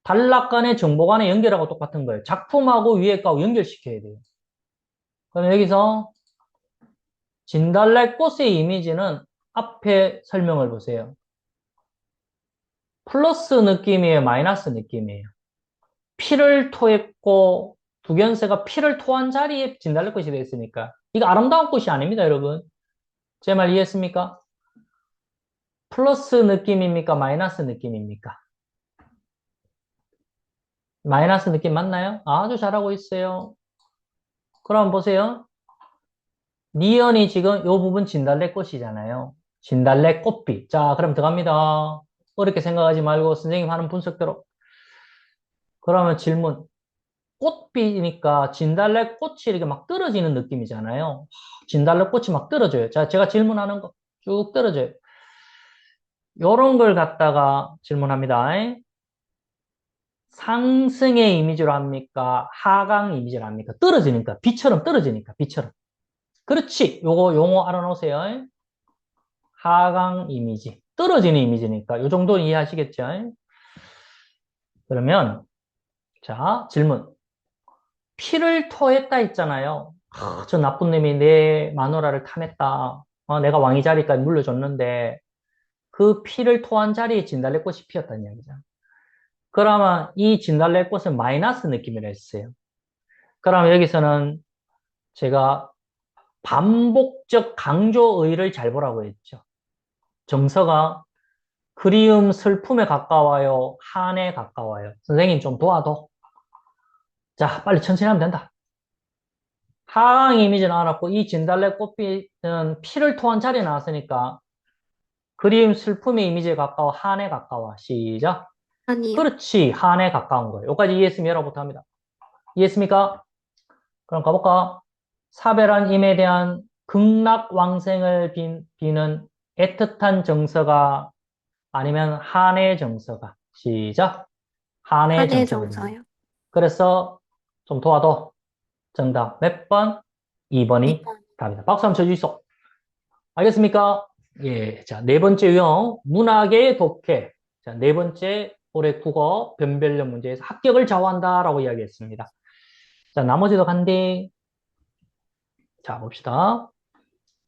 S1: 단락간의 정보간의 연결하고 똑같은 거예요. 작품하고 위에 거하고 연결시켜야 돼요. 그럼 여기서 진달래꽃의 이미지는 앞에 설명을 보세요. 플러스 느낌이에요? 마이너스 느낌이에요? 피를 토했고 두견새가 피를 토한 자리에 진달래꽃이 되어 있으니까 이거 아름다운 꽃이 아닙니다, 여러분. 제 말 이해했습니까? 플러스 느낌입니까? 마이너스 느낌입니까? 마이너스 느낌 맞나요? 아주 잘하고 있어요. 그럼 보세요. 니은이 지금 이 부분 진달래꽃이잖아요. 진달래꽃빛. 자, 그럼 들어갑니다. 어렵게 생각하지 말고 선생님 하는 분석대로. 그러면 질문. 꽃빛이니까 진달래꽃이 이렇게 막 떨어지는 느낌이잖아요. 진달래꽃이 막 떨어져요. 자, 제가 질문하는 거 쭉 떨어져요. 요런 걸 갖다가 질문합니다. 상승의 이미지로 합니까? 하강 이미지로 합니까? 떨어지니까. 비처럼 떨어지니까. 비처럼. 그렇지. 요거 용어 알아놓으세요. 하강 이미지. 떨어지는 이미지니까. 요 정도 이해하시겠죠? 그러면 자, 질문. 피를 토했다 했잖아요. 저 나쁜 놈이 내 마누라를 탐했다. 내가 왕위 자리까지 물려줬는데 그 피를 토한 자리에 진달래꽃이 피었다는 이야기죠. 그러면 이 진달래꽃은 마이너스 느낌이라 했어요. 그러면 여기서는 제가 반복적 강조의를 잘 보라고 했죠. 정서가 그리움, 슬픔에 가까워요? 한에 가까워요? 선생님 좀 도와줘. 자, 빨리 천천히 하면 된다. 하강 이미지 나왔고 이 진달래 꽃빛은 피를 토한 자리에 나왔으니까 그리움, 슬픔의 이미지에 가까워, 한에 가까워. 시작.
S2: 아니요.
S1: 그렇지, 한에 가까운 거예요. 여기까지 이해했으면 여러분부터 합니다. 이해했습니까? 그럼 가볼까? 사별한 임에 대한 극락왕생을 비는 애틋한 정서가 아니면 한의 정서가. 시작. 한의 정서가 있는.
S2: 한해정서요.
S1: 그래서 좀 도와줘. 정답 몇 번? 2번이
S2: 2번.
S1: 답이다. 박수 한번 쳐주시오. 알겠습니까? 예. 자, 네 번째 유형. 문학의 독해. 자, 네 번째 올해 국어 변별력 문제에서 합격을 좌우한다라고 이야기했습니다. 자, 나머지도 간대. 자, 봅시다.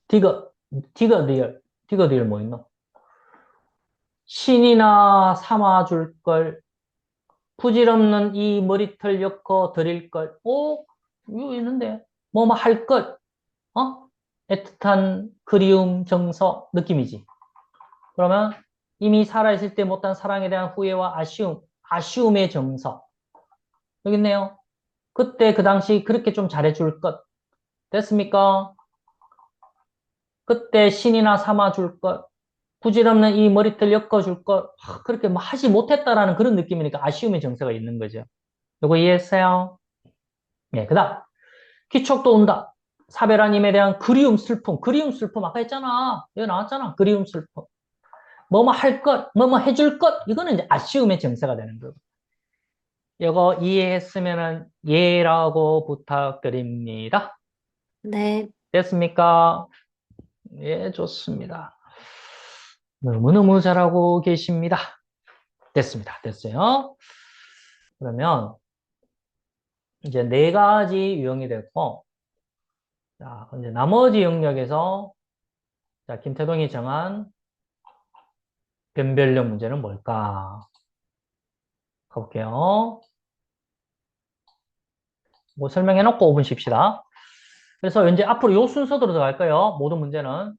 S1: 디귿, 디귿, 디귿 뭐 있노? 신이나 삼아줄 걸, 부질없는 이 머리털 엮어 드릴 걸, 오, 이거 있는데. 뭐 할 것, 어? 애틋한 그리움, 정서, 느낌이지. 그러면 이미 살아있을 때 못한 사랑에 대한 후회와 아쉬움의 정서. 여기 있네요. 그때 그 당시 그렇게 좀 잘해줄 것. 됐습니까? 그때 신이나 삼아줄 것. 부질없는 이 머리털 엮어줄 것. 그렇게 뭐 하지 못했다라는 그런 느낌이니까 아쉬움의 정서가 있는 거죠. 요거 이해했어요? 예, 그 다음. 기척도 온다. 사별한 임에 대한 그리움, 슬픔. 그리움, 슬픔. 아까 했잖아. 여기 나왔잖아. 그리움, 슬픔. 뭐뭐 할 것, 뭐뭐 해줄 것. 이거는 이제 아쉬움의 정서가 되는 거고. 이거 이해했으면은 예라고 부탁드립니다.
S2: 네.
S1: 됐습니까? 예, 좋습니다. 너무너무 잘하고 계십니다. 됐습니다. 됐어요. 그러면 이제 네 가지 유형이 됐고, 자, 이제 나머지 영역에서, 자, 김태동이 정한 변별력 문제는 뭘까? 가볼게요. 뭐 설명해놓고 5분 쉽시다. 그래서 이제 앞으로 요 순서대로 들어갈까요? 모든 문제는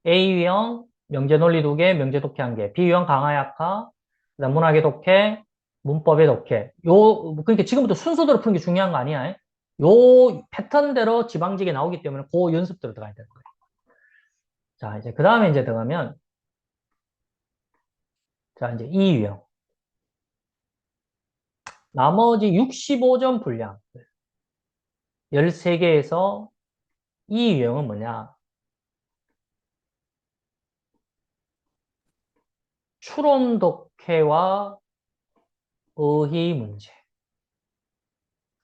S1: A 유형, 명제 논리 2개, 명제 독해 1개, B 유형 강화 약화, 그다음 문학의 독해, 문법의 독해. 그러니까 지금부터 순서대로 푸는 게 중요한 거 아니야? 요 패턴대로 지방직에 나오기 때문에 그 연습대로 들어가야 되는 거예요. 자, 이제 그 다음에 이제 들어가면, 자, 이제 E 유형. 나머지 65점 분량 13개에서 E 유형은 뭐냐? 추론 독해와 의의 문제.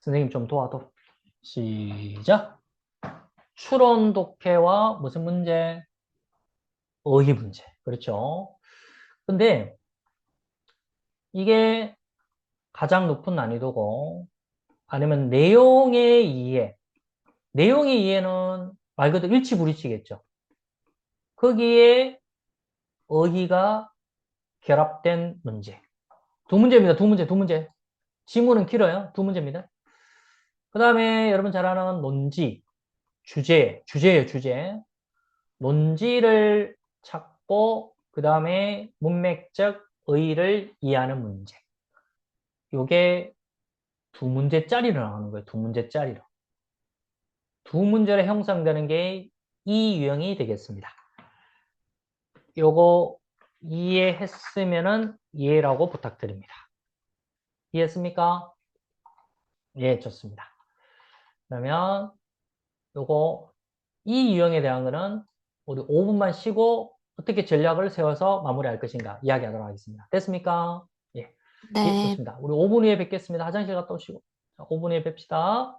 S1: 선생님 좀 도와도. 시작. 추론 독해와 무슨 문제? 의의 문제. 그렇죠. 근데 이게 가장 높은 난이도고, 아니면 내용의 이해. 내용의 이해는 말 그대로 일치불이치겠죠. 거기에 의의가 결합된 문제. 두 문제입니다. 두 문제, 두 문제. 지문은 길어요. 두 문제입니다. 그 다음에 여러분 잘 아는 논지, 주제예요, 주제. 논지를 찾고, 그 다음에 문맥적 의의를 이해하는 문제. 요게 두 문제짜리로 나오는 거예요. 두 문제짜리로. 두 문제로 형성되는 게 이 유형이 되겠습니다. 요거 이해했으면은 이해라고 부탁드립니다. 이해했습니까? 예, 좋습니다. 그러면 요거 이 유형에 대한 거는 우리 5분만 쉬고 어떻게 전략을 세워서 마무리할 것인가 이야기하도록 하겠습니다. 됐습니까? 예. 예,
S2: 네.
S1: 좋습니다. 우리 5분 후에 뵙겠습니다. 화장실 갔다 오시고. 자, 5분 후에 뵙시다.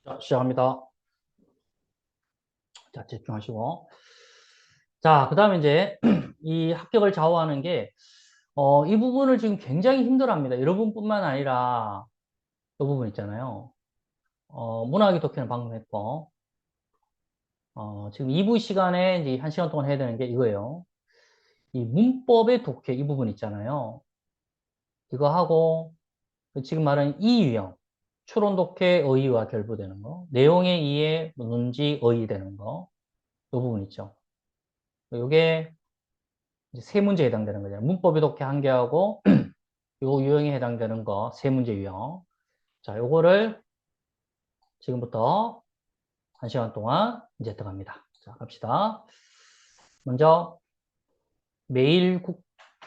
S1: 자, 시작합니다. 자, 집중하시고. 자, 그 다음에 이제 이 합격을 좌우하는 게, 이 부분을 지금 굉장히 힘들어합니다. 여러분뿐만 아니라 이 부분 있잖아요. 문학의 독해는 방금 했고, 지금 2부 시간에 이제 1시간 동안 해야 되는 게 이거예요. 이 문법의 독해, 이 부분 있잖아요. 이거 하고, 지금 말하는 이 유형, 추론 독해, 어휘와 결부되는 거, 내용의 이해, 문지, 어휘 되는 거, 이 부분 있죠. 요게 이제 세 문제에 해당되는 거잖아요. 문법이 독해 한 개하고 요 유형에 해당되는 거 세 문제 유형. 자, 요거를 지금부터 1시간 동안 이제 들어갑니다. 자, 갑시다. 먼저 매일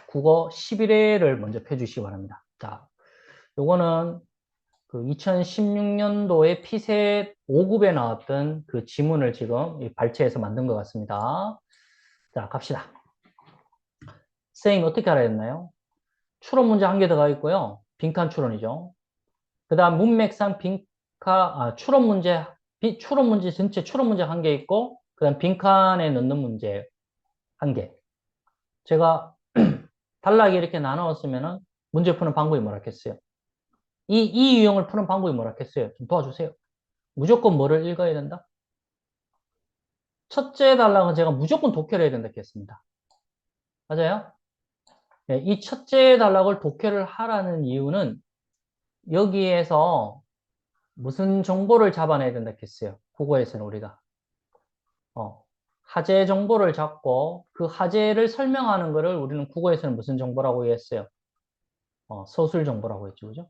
S1: 국어 11회를 먼저 펴주시기 바랍니다. 자, 요거는 그 2016년도에 피셋 5급에 나왔던 그 지문을 지금 발췌해서 만든 것 같습니다. 자, 갑시다. 선생님 어떻게 알아야 됐나요? 추론 문제 한 개 들어가 있고요. 빈칸 추론이죠. 그 다음 문맥상 추론 문제, 추론 문제 전체 추론 문제 한 개 있고, 그 다음 빈칸에 넣는 문제 한 개. 제가 단락이 이렇게 나누었으면은 문제 푸는 방법이 뭐라겠어요? 이 유형을 푸는 방법이 뭐라겠어요? 좀 도와주세요. 무조건 뭐를 읽어야 된다? 첫째 단락은 제가 무조건 독해를 해야 된다 했습니다. 맞아요? 네, 이 첫째 단락을 독해를 하라는 이유는 여기에서 무슨 정보를 잡아내야 된다 했어요? 국어에서는 우리가. 하재 정보를 잡고 그 하재를 설명하는 것을 우리는 국어에서는 무슨 정보라고 했어요? 서술 정보라고 했죠. 그죠?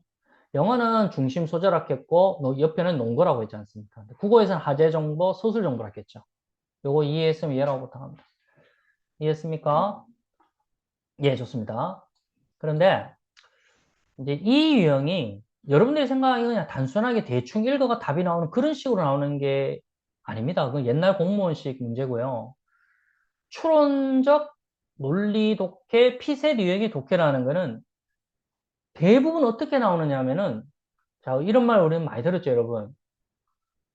S1: 영어는 중심 소절학 했고 옆에는 논거라고 했지 않습니까? 국어에서는 하재 정보, 서술 정보라 했죠. 요거 이해했으면 이해라고 부탁합니다. 이해했습니까? 예, 좋습니다. 그런데 이제 이 유형이 여러분들이 생각하기 그냥 단순하게 대충 읽어가 답이 나오는 그런 식으로 나오는 게 아닙니다. 그건 옛날 공무원식 문제고요. 추론적 논리 독해, 피셋 유형의 독해라는 거는 대부분 어떻게 나오느냐 하면은, 자, 이런 말 우리는 많이 들었죠, 여러분.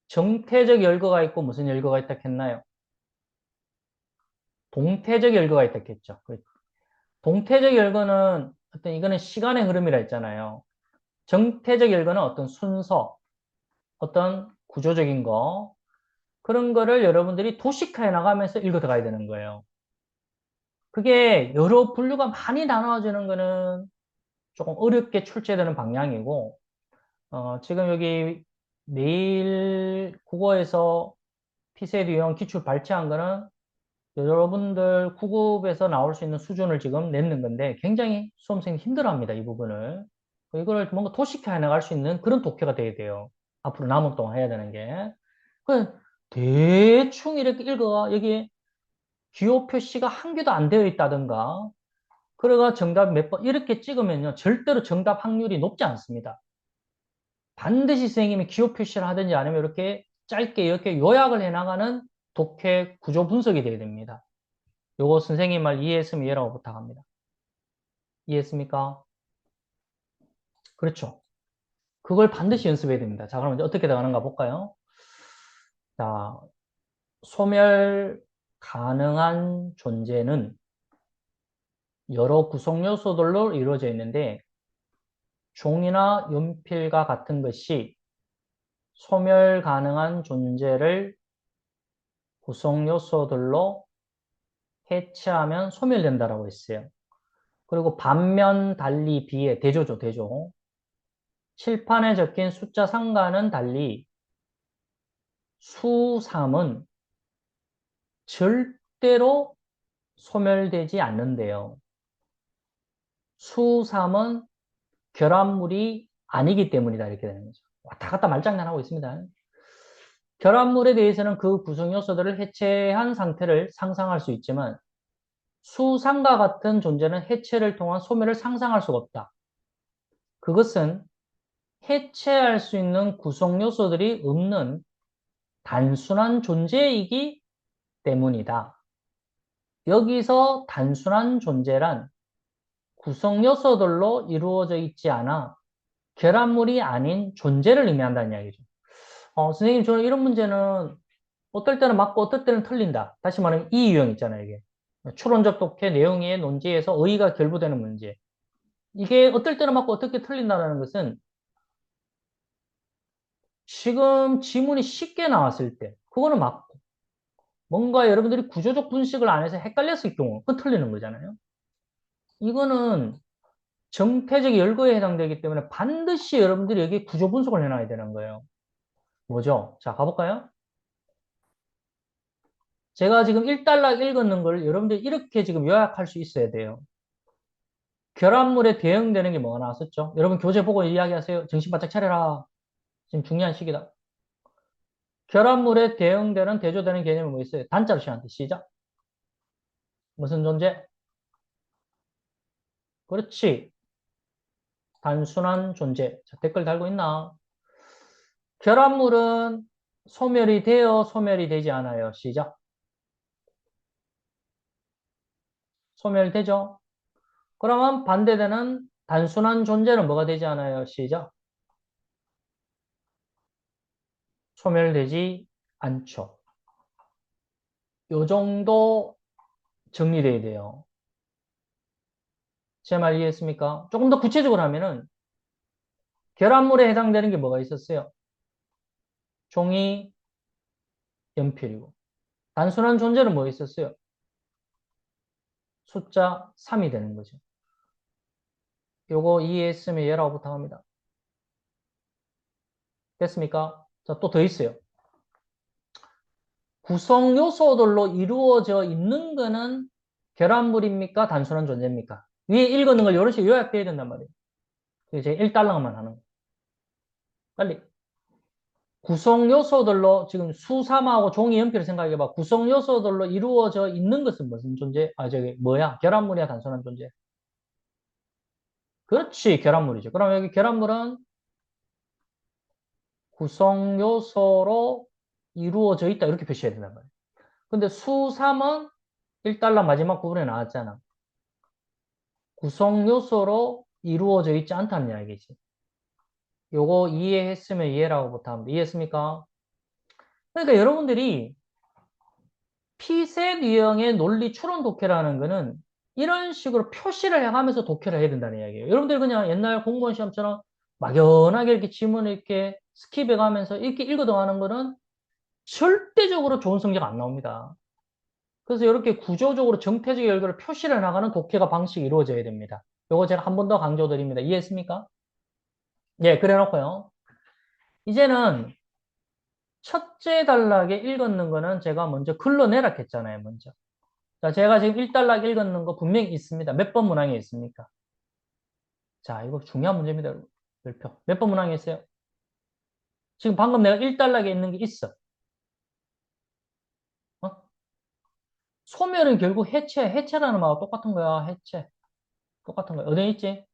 S1: 정태적 열거가 있고 무슨 열거가 있다 했나요? 동태적 열거가 있다 했죠. 동태적 열거는 어떤 이거는 시간의 흐름이라 했잖아요. 정태적 열거는 어떤 순서, 어떤 구조적인 거, 그런 거를 여러분들이 도식화해 나가면서 읽어 들어가야 되는 거예요. 그게 여러 분류가 많이 나눠지는 거는 조금 어렵게 출제되는 방향이고, 지금 여기 내일 국어에서 피셋 유형 기출 발췌한 거는 여러분들 9급에서 나올 수 있는 수준을 지금 내는 건데 굉장히 수험생이 힘들어합니다, 이 부분을. 이거를 뭔가 도식화해 나갈 수 있는 그런 독해가 돼야 돼요. 앞으로 남은 동안 해야 되는 게. 그 대충 이렇게 읽어가 여기 기호 표시가 한 개도 안 되어 있다든가 그래가 정답 몇 번 이렇게 찍으면요 절대로 정답 확률이 높지 않습니다. 반드시 선생님이 기호 표시를 하든지 아니면 이렇게 짧게 이렇게 요약을 해나가는 독해 구조 분석이 돼야 됩니다. 요거 선생님 말 이해했으면 이해라고 부탁합니다. 이해했습니까? 그렇죠. 그걸 반드시 연습해야 됩니다. 자, 그럼 이제 어떻게 나가는가 볼까요? 자, 소멸 가능한 존재는 여러 구성 요소들로 이루어져 있는데 종이나 연필과 같은 것이 소멸 가능한 존재를 구성 요소들로 해체하면 소멸된다라고 했어요. 그리고 반면 달리 비해 대조죠, 대조. 칠판에 적힌 숫자 상과는 달리 수3은 절대로 소멸되지 않는데요. 수3은 결합물이 아니기 때문이다 이렇게 되는 거죠. 왔다 갔다 말장난하고 있습니다. 결합물에 대해서는 그 구성 요소들을 해체한 상태를 상상할 수 있지만 수상과 같은 존재는 해체를 통한 소멸을 상상할 수가 없다. 그것은 해체할 수 있는 구성 요소들이 없는 단순한 존재이기 때문이다. 여기서 단순한 존재란 구성 요소들로 이루어져 있지 않아 결합물이 아닌 존재를 의미한다는 이야기죠. 선생님, 저는 이런 문제는 어떨 때는 맞고 어떨 때는 틀린다. 다시 말하면 이 유형 있잖아요, 이게. 추론적 독해, 내용의 논지에서 의의가 결부되는 문제. 이게 어떨 때는 맞고 어떻게 틀린다는 것은 지금 지문이 쉽게 나왔을 때, 그거는 맞고, 뭔가 여러분들이 구조적 분식을 안 해서 헷갈렸을 경우, 그건 틀리는 거잖아요. 이거는 정태적 열거에 해당되기 때문에 반드시 여러분들이 여기 구조 분석을 해놔야 되는 거예요. 뭐죠? 자, 가볼까요? 제가 지금 1단락 읽었는 걸 여러분들 이렇게 지금 요약할 수 있어야 돼요. 결합물에 대응되는 게 뭐가 나왔었죠? 여러분 교재 보고 이야기하세요. 정신 바짝 차려라. 지금 중요한 시기다. 결합물에 대응되는 대조되는 개념이 뭐 있어요? 단자로 시작한테 시작. 무슨 존재? 그렇지. 단순한 존재. 자, 댓글 달고 있나? 결합물은 소멸이 되어 소멸이 되지 않아요. 시작. 소멸되죠? 그러면 반대되는 단순한 존재는 뭐가 되지 않아요? 시작. 소멸되지 않죠. 요 정도 정리돼야 돼요. 제 말 이해했습니까? 조금 더 구체적으로 하면은 결합물에 해당되는 게 뭐가 있었어요? 종이, 연필이고. 단순한 존재는 뭐 있었어요? 숫자 3이 되는 거죠. 요거 이해했으면 얘라고 부탁합니다. 됐습니까? 자, 또 더 있어요. 구성 요소들로 이루어져 있는 거는 결합물입니까? 단순한 존재입니까? 위에 읽었는 걸 여러 식 요약돼야 된단 말이에요. 이제 1달러만 하는 거. 빨리. 구성 요소들로 지금 수삼하고 종이 연필을 생각해봐. 구성 요소들로 이루어져 있는 것은 무슨 존재? 저기 뭐야? 결합물이야, 단순한 존재? 그렇지, 결합물이죠. 그럼 여기 결합물은 구성 요소로 이루어져 있다 이렇게 표시해야 된단 말이에요. 근데 수삼은 1달러 마지막 부분에 나왔잖아. 구성 요소로 이루어져 있지 않다는 이야기지. 요거 이해했으면 이해라고 부탁합니다. 이해했습니까? 그러니까 여러분들이 피셋 유형의 논리 추론 독해라는 거는 이런 식으로 표시를 해가면서 독해를 해야 된다는 이야기예요. 여러분들 그냥 옛날 공무원 시험처럼 막연하게 이렇게 지문을 이렇게 스킵해 가면서 이렇게 읽어도하는 거는 절대적으로 좋은 성적 안 나옵니다. 그래서 이렇게 구조적으로 정태적 열거를 표시를 나가는 독해가 방식이 이루어져야 됩니다. 요거 제가 한 번 더 강조드립니다. 이해했습니까? 예, 그래 놓고요. 이제는 첫째 단락에 읽었는 거는 제가 먼저 글로 내라 했잖아요, 먼저. 자, 제가 지금 1단락 읽었는 거 분명히 있습니다. 몇 번 문항에 있습니까? 자, 이거 중요한 문제입니다. 별표. 몇 번 문항에 있어요? 지금 방금 내가 1단락에 있는 게 있어. 어? 소멸은 결국 해체, 해체라는 말하고 똑같은 거야. 해체. 똑같은 거야. 어디 있지?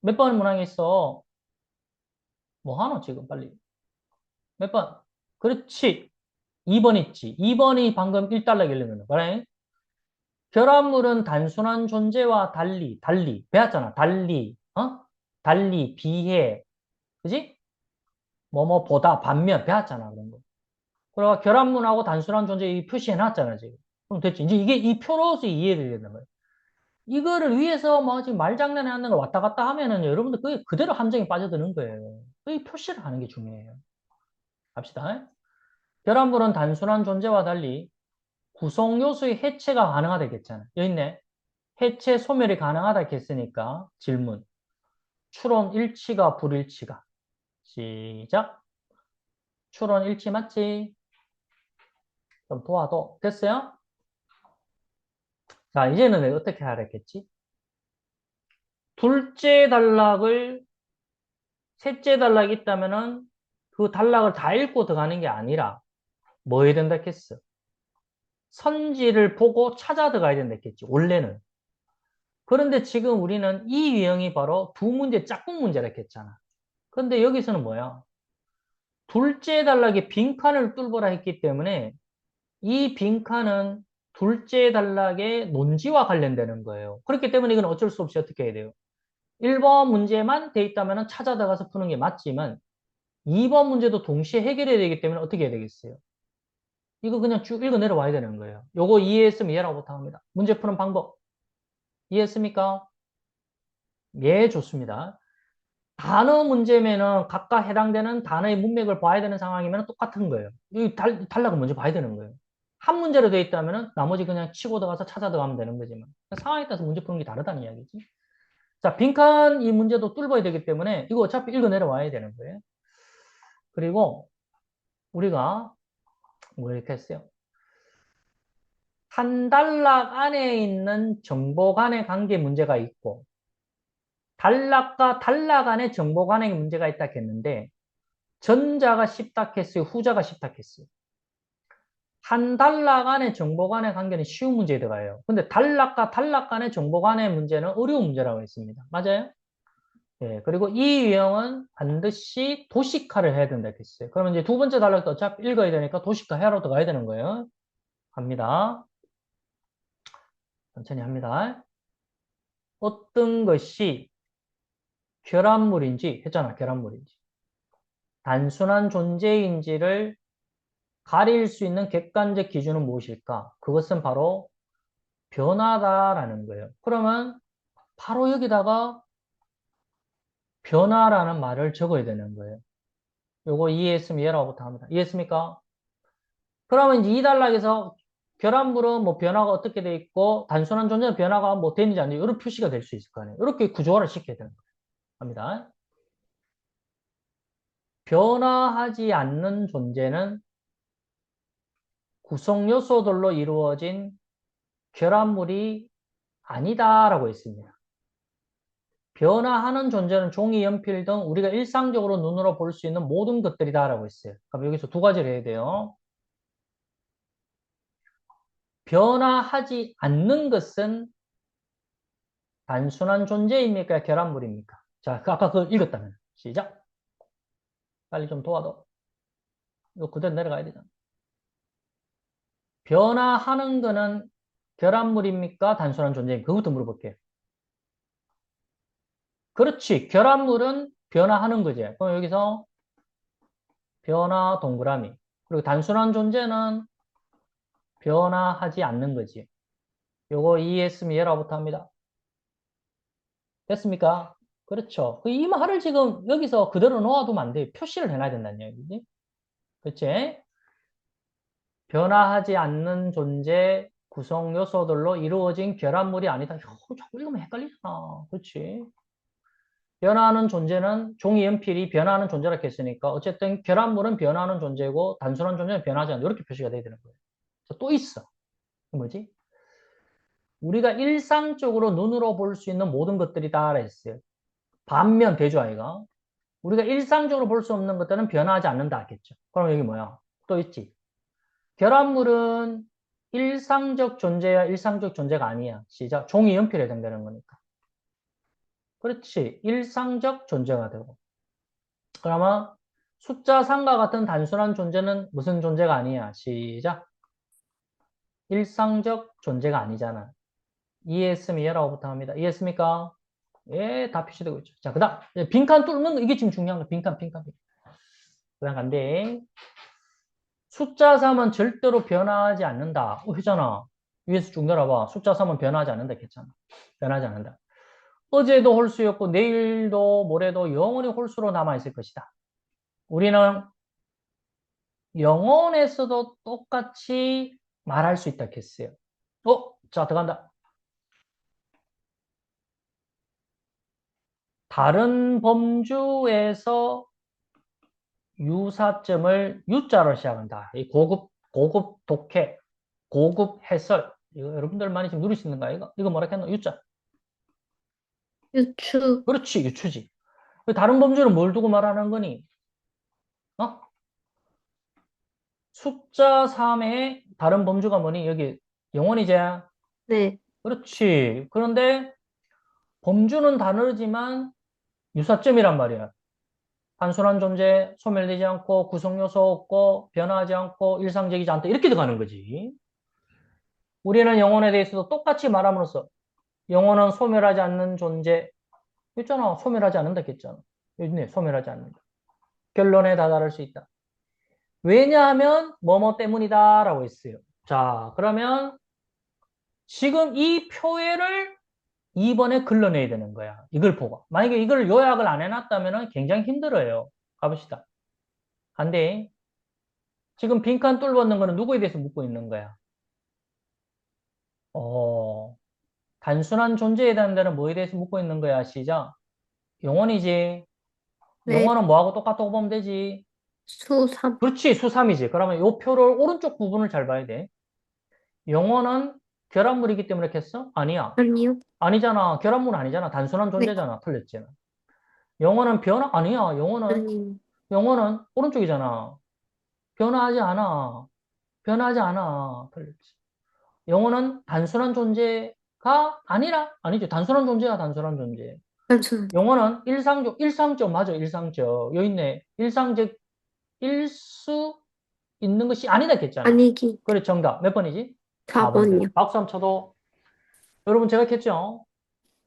S1: 몇 번 문항에 있어? 뭐 하노, 지금 빨리. 몇 번? 그렇지. 2번 있지. 2번이 방금 1단락에 읽는 거. 그래? 결합물은 단순한 존재와 달리. 배웠잖아. 달리, 달리, 비해. 그지? 보다, 반면, 배웠잖아, 그런 거. 그리고 결합문하고 단순한 존재 이 표시해놨잖아, 지금. 그럼 됐지. 이제 이게 이 표로서 이해를 된단 말이야. 이거를 위해서 뭐 지금 말장난에 하는 걸 왔다 갔다 하면은 여러분들 그게 그대로 함정에 빠져드는 거예요. 이 표시를 하는 게 중요해요. 갑시다. 결합물은 단순한 존재와 달리 구성 요소의 해체가 가능하다 했잖아. 여기 있네. 해체 소멸이 가능하다 했으니까 질문. 추론 일치가 불일치가. 시작. 추론 일치 맞지? 좀 도와도. 됐어요? 자, 이제는 내가 어떻게 하랬겠지? 둘째 단락을, 셋째 단락이 있다면은 그 단락을 다 읽고 들어가는 게 아니라 뭐 해야 된다 했겠어? 선지를 보고 찾아 들어가야 된다 했겠지, 원래는. 그런데 지금 우리는 이 유형이 바로 두 문제 짝꿍 문제라 했잖아. 그런데 여기서는 뭐야? 둘째 단락에 빈칸을 뚫어라 했기 때문에 이 빈칸은 둘째 단락의 논지와 관련되는 거예요. 그렇기 때문에 이건 어쩔 수 없이 어떻게 해야 돼요? 1번 문제만 돼 있다면 찾아 들어가서 푸는 게 맞지만 2번 문제도 동시에 해결해야 되기 때문에 어떻게 해야 되겠어요? 이거 그냥 쭉 읽어 내려와야 되는 거예요. 요거 이해했으면 이해라고 못합니다. 문제 푸는 방법 이해했습니까? 예, 좋습니다. 단어 문제면은 각각 해당되는 단어의 문맥을 봐야 되는 상황이면 똑같은 거예요. 이 단락을 먼저 봐야 되는 거예요. 한 문제로 되어 있다면은 나머지 그냥 치고 들어가서 찾아 들어가면 되는 거지만 상황에 따라서 문제 푸는 게 다르다는 이야기지. 자, 빈칸 이 문제도 뚫어야 되기 때문에 이거 어차피 읽어 내려와야 되는 거예요. 그리고 우리가 뭐 이렇게 했어요. 한 단락 안에 있는 정보 간의 관계 문제가 있고 단락과 단락 안에 정보 간의 문제가 있다 했는데 전자가 쉽다 했어요? 후자가 쉽다 했어요? 한 단락 안에 정보 간의 관계는 쉬운 문제에 들어가요. 근데 단락과 단락 간의 정보 간의 문제는 어려운 문제라고 했습니다. 맞아요? 예, 그리고 이 유형은 반드시 도식화를 해야 된다 했어요. 그러면 이제 두 번째 단락도 어차피 읽어야 되니까 도식화 해로 들어가야 되는 거예요. 갑니다. 천천히 합니다. 어떤 것이 결합물인지 했잖아, 결합물인지. 단순한 존재인지를 가릴 수 있는 객관적 기준은 무엇일까? 그것은 바로 변화다라는 거예요. 그러면 바로 여기다가 변화라는 말을 적어야 되는 거예요. 요거 이해했으면 이해라고부터 합니다. 이해했습니까? 그러면 이제 이 단락에서 결합물은 뭐 변화가 어떻게 돼 있고 단순한 존재는 변화가 뭐 되는지 아닌지 이런 표시가 될 수 있을 거 아니에요. 이렇게 구조화를 시켜야 되는 거예요. 합니다. 변화하지 않는 존재는 구성 요소들로 이루어진 결합물이 아니다라고 했습니다. 변화하는 존재는 종이, 연필 등 우리가 일상적으로 눈으로 볼 수 있는 모든 것들이다라고 했어요. 그럼 여기서 두 가지를 해야 돼요. 변화하지 않는 것은 단순한 존재입니까? 결합물입니까? 자, 아까 그거 읽었다면. 시작. 빨리 좀 도와줘. 이거 그대로 내려가야 되잖아. 변화하는 거는 결합물입니까? 단순한 존재입니까? 그것부터 물어볼게요. 그렇지. 결합물은 변화하는 거지. 그럼 여기서 변화 동그라미. 그리고 단순한 존재는 변화하지 않는 거지. 요거 이해했으면 얘라부터 합니다. 됐습니까? 그렇죠. 이 말을 지금 여기서 그대로 놓아두면 안 돼요. 표시를 해놔야 된다는 얘기지. 그치? 변화하지 않는 존재 구성 요소들로 이루어진 결합물이 아니다. 자꾸 읽으면 헷갈리잖아. 그렇지? 변화하는 존재는 종이 연필이 변화하는 존재라고 했으니까 어쨌든 결합물은 변화하는 존재고 단순한 존재는 변하지 않는다. 이렇게 표시가 돼야 되는 거예요. 또 있어. 그 뭐지? 우리가 일상적으로 눈으로 볼 수 있는 모든 것들이다 했어요. 반면 대조아이가 우리가 일상적으로 볼 수 없는 것들은 변화하지 않는다 했겠죠. 그럼 여기 뭐야? 또 있지. 결합물은 일상적 존재야, 일상적 존재가 아니야. 시작. 종이 연필에 해당되는 거니까. 그렇지. 일상적 존재가 되고. 그러면 숫자 3과 같은 단순한 존재는 무슨 존재가 아니야. 시작. 일상적 존재가 아니잖아. 이해했으면 이해라고부터 합니다. 이해했습니까? 예, 다 표시되고 있죠. 자, 그 다음. 빈칸 뚫는 거, 이게 지금 중요한 거. 빈칸, 빈칸, 빈칸. 그 다음 간대. 숫자 3은 절대로 변화하지 않는다. 했잖아. 위에서 쭉 내려봐. 숫자 3은 변화하지 않는다. 했잖아. 변하지 않는다. 어제도 홀수였고, 내일도 모레도 영원히 홀수로 남아있을 것이다. 우리는 영혼에서도 똑같이 말할 수 있다 했어요. 자, 들어간다. 다른 범주에서 유사점을 U자로 시작한다. 이 고급 독해, 고급 해설. 이거 여러분들 많이 지금 누릴 수 있는 거야, 이거? 이거 뭐라 했노? U자.
S2: 유추,
S1: 그렇지, 유추지. 다른 범주는 뭘 두고 말하는 거니? 어? 숫자 3의 다른 범주가 뭐니? 여기 영원이지?
S2: 네,
S1: 그렇지. 그런데 범주는 다르지만 유사점이란 말이야. 단순한 존재, 소멸되지 않고 구성요소 없고 변화하지 않고 일상적이지 않다. 이렇게 들어가는 거지. 우리는 영혼에 대해서도 똑같이 말함으로써 영혼은 소멸하지 않는 존재. 있잖아. 소멸하지 않는다 했잖아. 있네. 소멸하지 않는다. 결론에 다다를 수 있다. 왜냐하면 뭐뭐 때문이다 라고 했어요. 자, 그러면 지금 이 표해를 2번에 걸러내야 되는 거야. 이걸 보고. 만약에 이걸 요약을 안 해놨다면 굉장히 힘들어요. 가봅시다. 안 돼. 지금 빈칸 뚫어놓는 거는 누구에 대해서 묻고 있는 거야? 어, 단순한 존재에 대한 데는 뭐에 대해서 묻고 있는 거야? 시작. 영원이지.
S2: 네.
S1: 영원은 뭐하고 똑같다고 보면 되지?
S2: 수3.
S1: 그렇지, 수삼이지. 그러면 이 표를 오른쪽 부분을 잘 봐야 돼. 영원은 결합물이기 때문에 했어? 아니야.
S2: 아니요.
S1: 아니잖아. 결합물 아니잖아. 단순한
S2: 네.
S1: 존재잖아. 틀렸잖아. 영원은 변화? 아니야.
S2: 아니.
S1: 영원은 오른쪽이잖아. 변화하지 않아. 변화하지 않아. 틀렸지. 영혼은 단순한 존재가 아니라, 아니죠. 단순한 존재가 단순한 존재.
S2: 단순한.
S1: 영혼은 일상적, 맞아, 일상적. 여기 있네. 일상적일 수 있는 것이 아니다 했잖아.
S2: 아니기.
S1: 그래, 정답. 몇 번이지? 4번 돼.
S2: 4번이요.
S1: 박수 한번 쳐도. 여러분, 제가 했죠?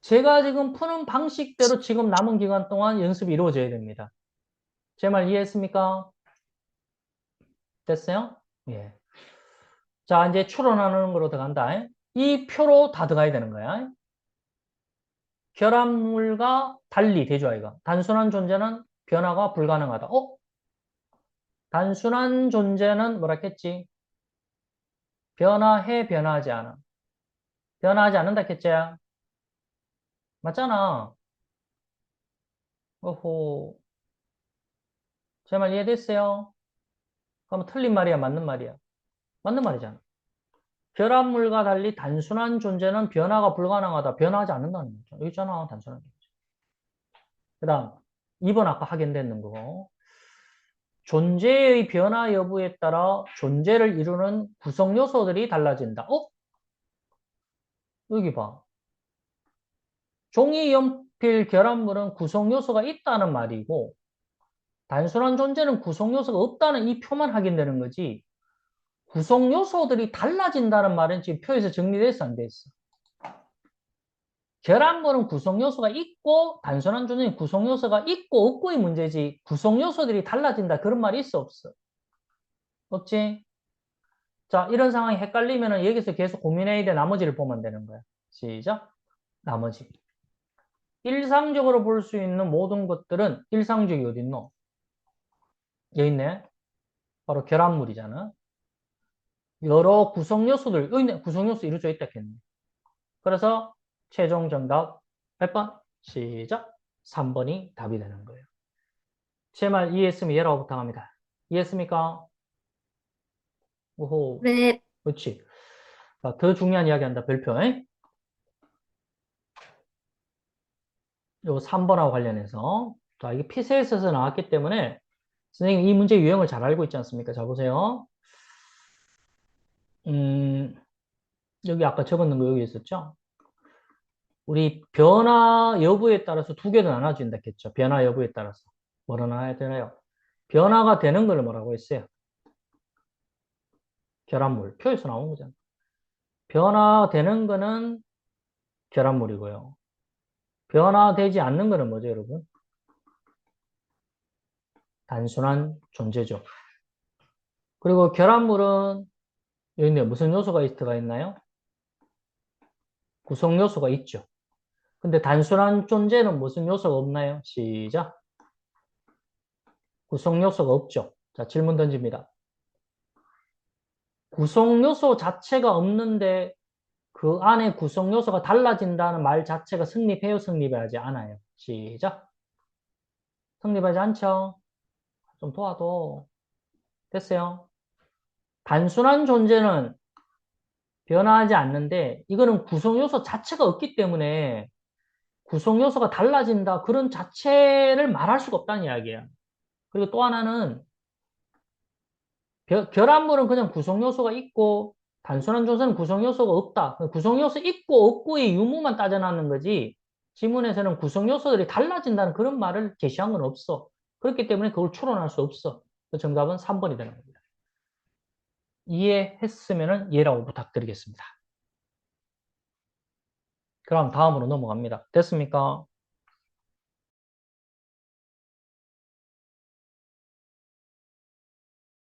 S1: 제가 지금 푸는 방식대로 지금 남은 기간 동안 연습이 이루어져야 됩니다. 제 말 이해했습니까? 됐어요? 예. 자, 이제 추론하는 거로 들어간다. 이 표로 다 들어가야 되는 거야. 결합물과 달리 되죠, 아이가. 단순한 존재는 변화가 불가능하다. 단순한 존재는 뭐라 했지? 변화하지 않아. 변화하지 않는다 했지? 맞잖아. 오호. 제 말 이해됐어요? 그럼 틀린 말이야, 맞는 말이야? 맞는 말이잖아. 결합물과 달리 단순한 존재는 변화가 불가능하다. 변화하지 않는다는 거죠. 여기 있잖아, 단순한 존재. 그 다음, 2번 아까 확인됐는 거. 존재의 변화 여부에 따라 존재를 이루는 구성 요소들이 달라진다. 여기 봐. 종이 연필 결합물은 구성 요소가 있다는 말이고, 단순한 존재는 구성 요소가 없다는 이 표만 확인되는 거지, 구성 요소들이 달라진다는 말은 지금 표에서 정리됐어, 안 됐어? 결합물은 구성 요소가 있고, 단순한 존재는 구성 요소가 있고, 없고의 문제지, 구성 요소들이 달라진다. 그런 말이 있어, 없어? 없지? 자, 이런 상황이 헷갈리면은 여기서 계속 고민해야 돼. 나머지를 보면 되는 거야. 시작. 나머지. 일상적으로 볼 수 있는 모든 것들은 일상적이 어디 있노? 여기 있네. 바로 결합물이잖아. 여러 구성 요소들, 여기 있네. 구성 요소 이루어져 있다 했네. 그래서 최종 정답 몇 번? 시작. 3번이 답이 되는 거예요. 제 말 이해했으면 얘라고 부탁합니다. 이해했습니까? 오호.
S2: 네.
S1: 그렇지. 자, 더 중요한 이야기 한다. 별표. 요 3번하고 관련해서. 자, 이게 피세에서 나왔기 때문에 선생님 이 문제 유형을 잘 알고 있지 않습니까? 자, 보세요. 음, 여기 아까 적었는 거 여기 있었죠? 우리 변화 여부에 따라서 두 개로 나눠진다 했죠. 변화 여부에 따라서. 뭐로 나눠야 되나요? 변화가 되는 걸 뭐라고 했어요? 결합물. 표에서 나온 거잖아. 변화되는 거는 결합물이고요. 변화되지 않는 거는 뭐죠, 여러분? 단순한 존재죠. 그리고 결합물은 여기 있네. 무슨 요소가 들어가 있나요? 구성 요소가 있죠. 근데 단순한 존재는 무슨 요소가 없나요? 시작. 구성 요소가 없죠. 자, 질문 던집니다. 구성 요소 자체가 없는데 그 안에 구성 요소가 달라진다는 말 자체가 성립해요? 성립하지 않아요? 시작. 성립하지 않죠? 좀 도와도. 됐어요? 단순한 존재는 변화하지 않는데 이거는 구성 요소 자체가 없기 때문에 구성 요소가 달라진다 그런 자체를 말할 수가 없다는 이야기야. 그리고 또 하나는 결합물은 그냥 구성 요소가 있고 단순한 존재는 구성 요소가 없다. 구성 요소 있고 없고의 유무만 따져나는 거지. 지문에서는 구성 요소들이 달라진다는 그런 말을 제시한 건 없어. 그렇기 때문에 그걸 추론할 수 없어. 그 정답은 3번이 되는 겁니다. 이해했으면 예라고 부탁드리겠습니다. 그럼 다음으로 넘어갑니다. 됐습니까?